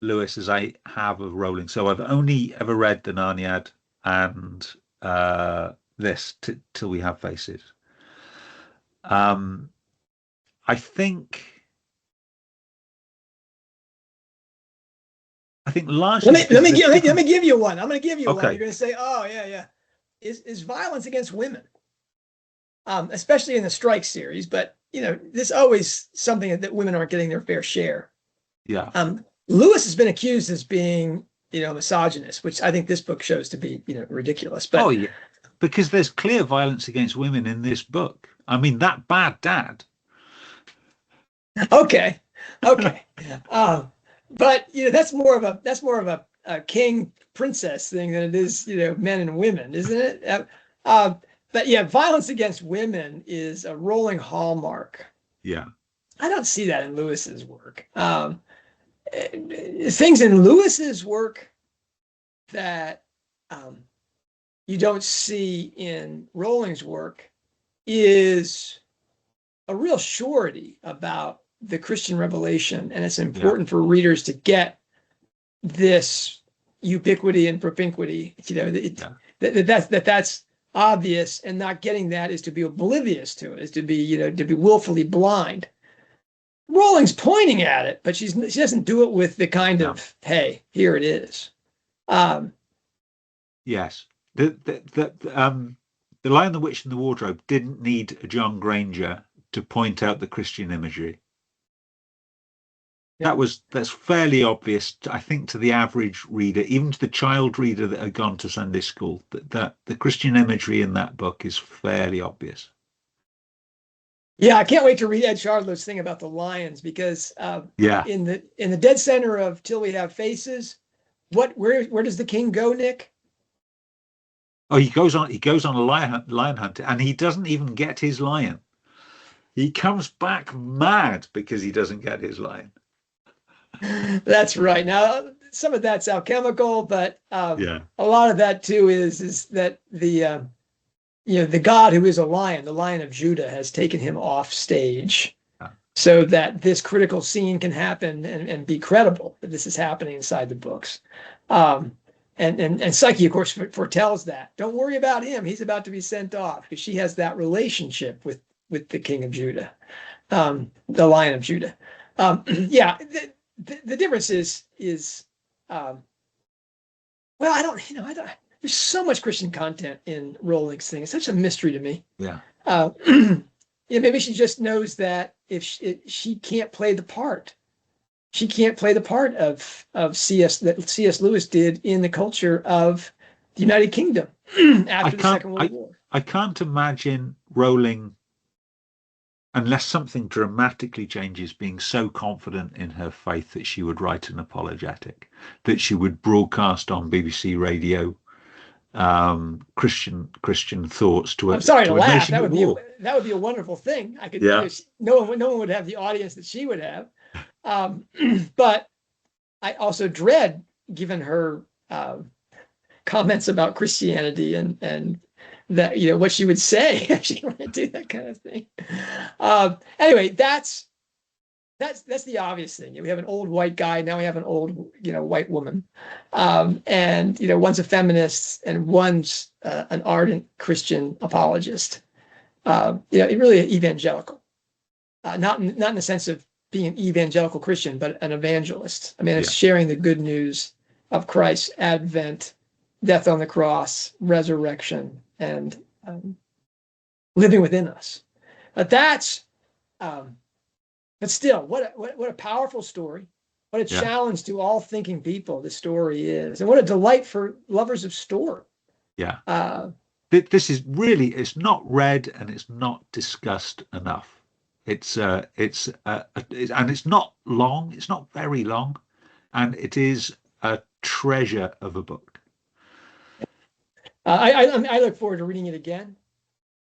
Lewis as I have of Rowling, so I've only ever read the Narniad and this Till We Have Faces. I think largely. Let me give you one. I'm going to give you one. You're going to say, "Oh yeah." Is violence against women, especially in the Strike series, but there's always something that women aren't getting their fair share. Yeah. Lewis has been accused as being, misogynist, which I think this book shows to be, ridiculous. But because there's clear violence against women in this book. I mean, that bad dad. Okay. But that's more of a king princess thing than it is, men and women, isn't it? But yeah, violence against women is a Rowling hallmark. Yeah. I don't see that in Lewis's work. Things in Lewis's work that you don't see in Rowling's work is a real surety about the Christian revelation, and it's important for readers to get this ubiquity and propinquity. That's obvious, and not getting that is to be oblivious to it, is to be willfully blind. Rowling's pointing at it, but she doesn't do it with the kind of, hey, here it is. Yes. The Lion, the Witch, and the Wardrobe didn't need a John Granger to point out the Christian imagery. That's fairly obvious, I think, to the average reader, even to the child reader that had gone to Sunday school, that the Christian imagery in that book is fairly obvious. Yeah, I can't wait to read Ed Shardlow's thing about the lions, because in the dead center of Till We Have Faces, where does the king go, Nick? Oh, he goes on a lion hunt, and he doesn't even get his lion. He comes back mad because he doesn't get his lion. That's right. Now, some of that's alchemical, but a lot of that too is that the God who is a lion, the Lion of Judah, has taken him off stage, so that this critical scene can happen and be credible that this is happening inside the books. And Psyche, of course, foretells that. Don't worry about him; he's about to be sent off, because she has that relationship with the King of Judah, the Lion of Judah. The difference is well, I don't. There's so much Christian content in Rowling's thing. It's such a mystery to me. Yeah. Maybe she just knows that if she can't play the part, she can't play the part of C.S. Lewis did in the culture of the United Kingdom after the Second World War. I can't imagine Rowling, unless something dramatically changes, being so confident in her faith that she would write an apologetic, that she would broadcast on BBC Radio Christian thoughts to. I'm sorry to laugh. That would be a wonderful thing. I could. Yeah. No one would have the audience that she would have. But I also dread, given her comments about Christianity and that, what she would say if she wanted to do that kind of thing. Anyway, that's the obvious thing. We have an old white guy, now we have an old white woman, and one's a feminist and one's an ardent Christian apologist. Really evangelical, not in the sense of being an evangelical Christian, but an evangelist. I mean, it's sharing the good news of Christ's advent, death on the cross, resurrection, and living within us. But still, what a powerful story. What a challenge to all thinking people this story is. And what a delight for lovers of story. Yeah. This is really, it's not read and it's not discussed enough. It's and it's not long. It's not very long, and it is a treasure of a book. I look forward to reading it again,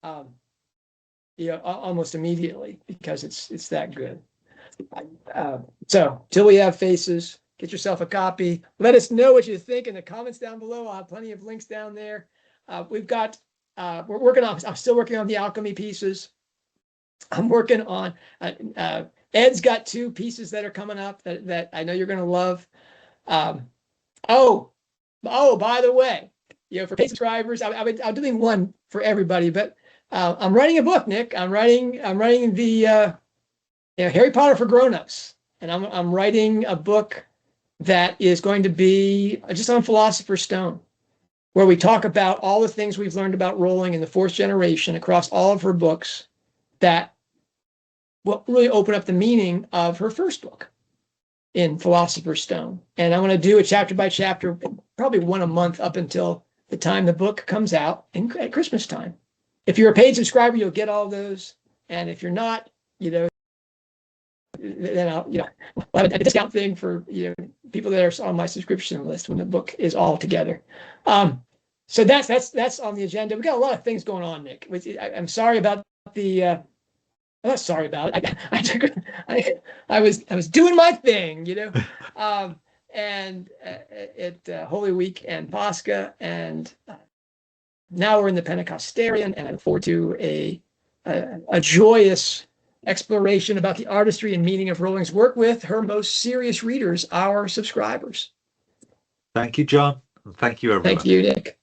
almost immediately, because it's that good. So Till We Have Faces, get yourself a copy. Let us know what you think in the comments down below. I'll have plenty of links down there. I'm still working on the alchemy pieces. I'm working on, Ed's got 2 pieces that are coming up that I know you're going to love. Oh, by the way, for paid subscribers, I'm doing one for everybody, but I'm writing a book, Nick. I'm writing the Harry Potter for grown-ups, and I'm writing a book that is going to be just on Philosopher's Stone, where we talk about all the things we've learned about Rowling in the 4th generation across all of her books that will really open up the meaning of her first book in Philosopher's Stone. And I'm going to do it chapter by chapter, probably one a month up until the time the book comes out at Christmas time. If you're a paid subscriber, you'll get all those. And if you're not, then I'll have a discount thing for people that are on my subscription list when the book is all together. So that's on the agenda. We got a lot of things going on, Nick. I'm sorry about the. I'm not sorry about it. I was doing my thing, and at Holy Week and Pascha, and now we're in the Pentecostarian, and I look forward to a joyous exploration about the artistry and meaning of Rowling's work with her most serious readers, our subscribers. Thank you, John. And thank you, everyone. Thank you, Nick.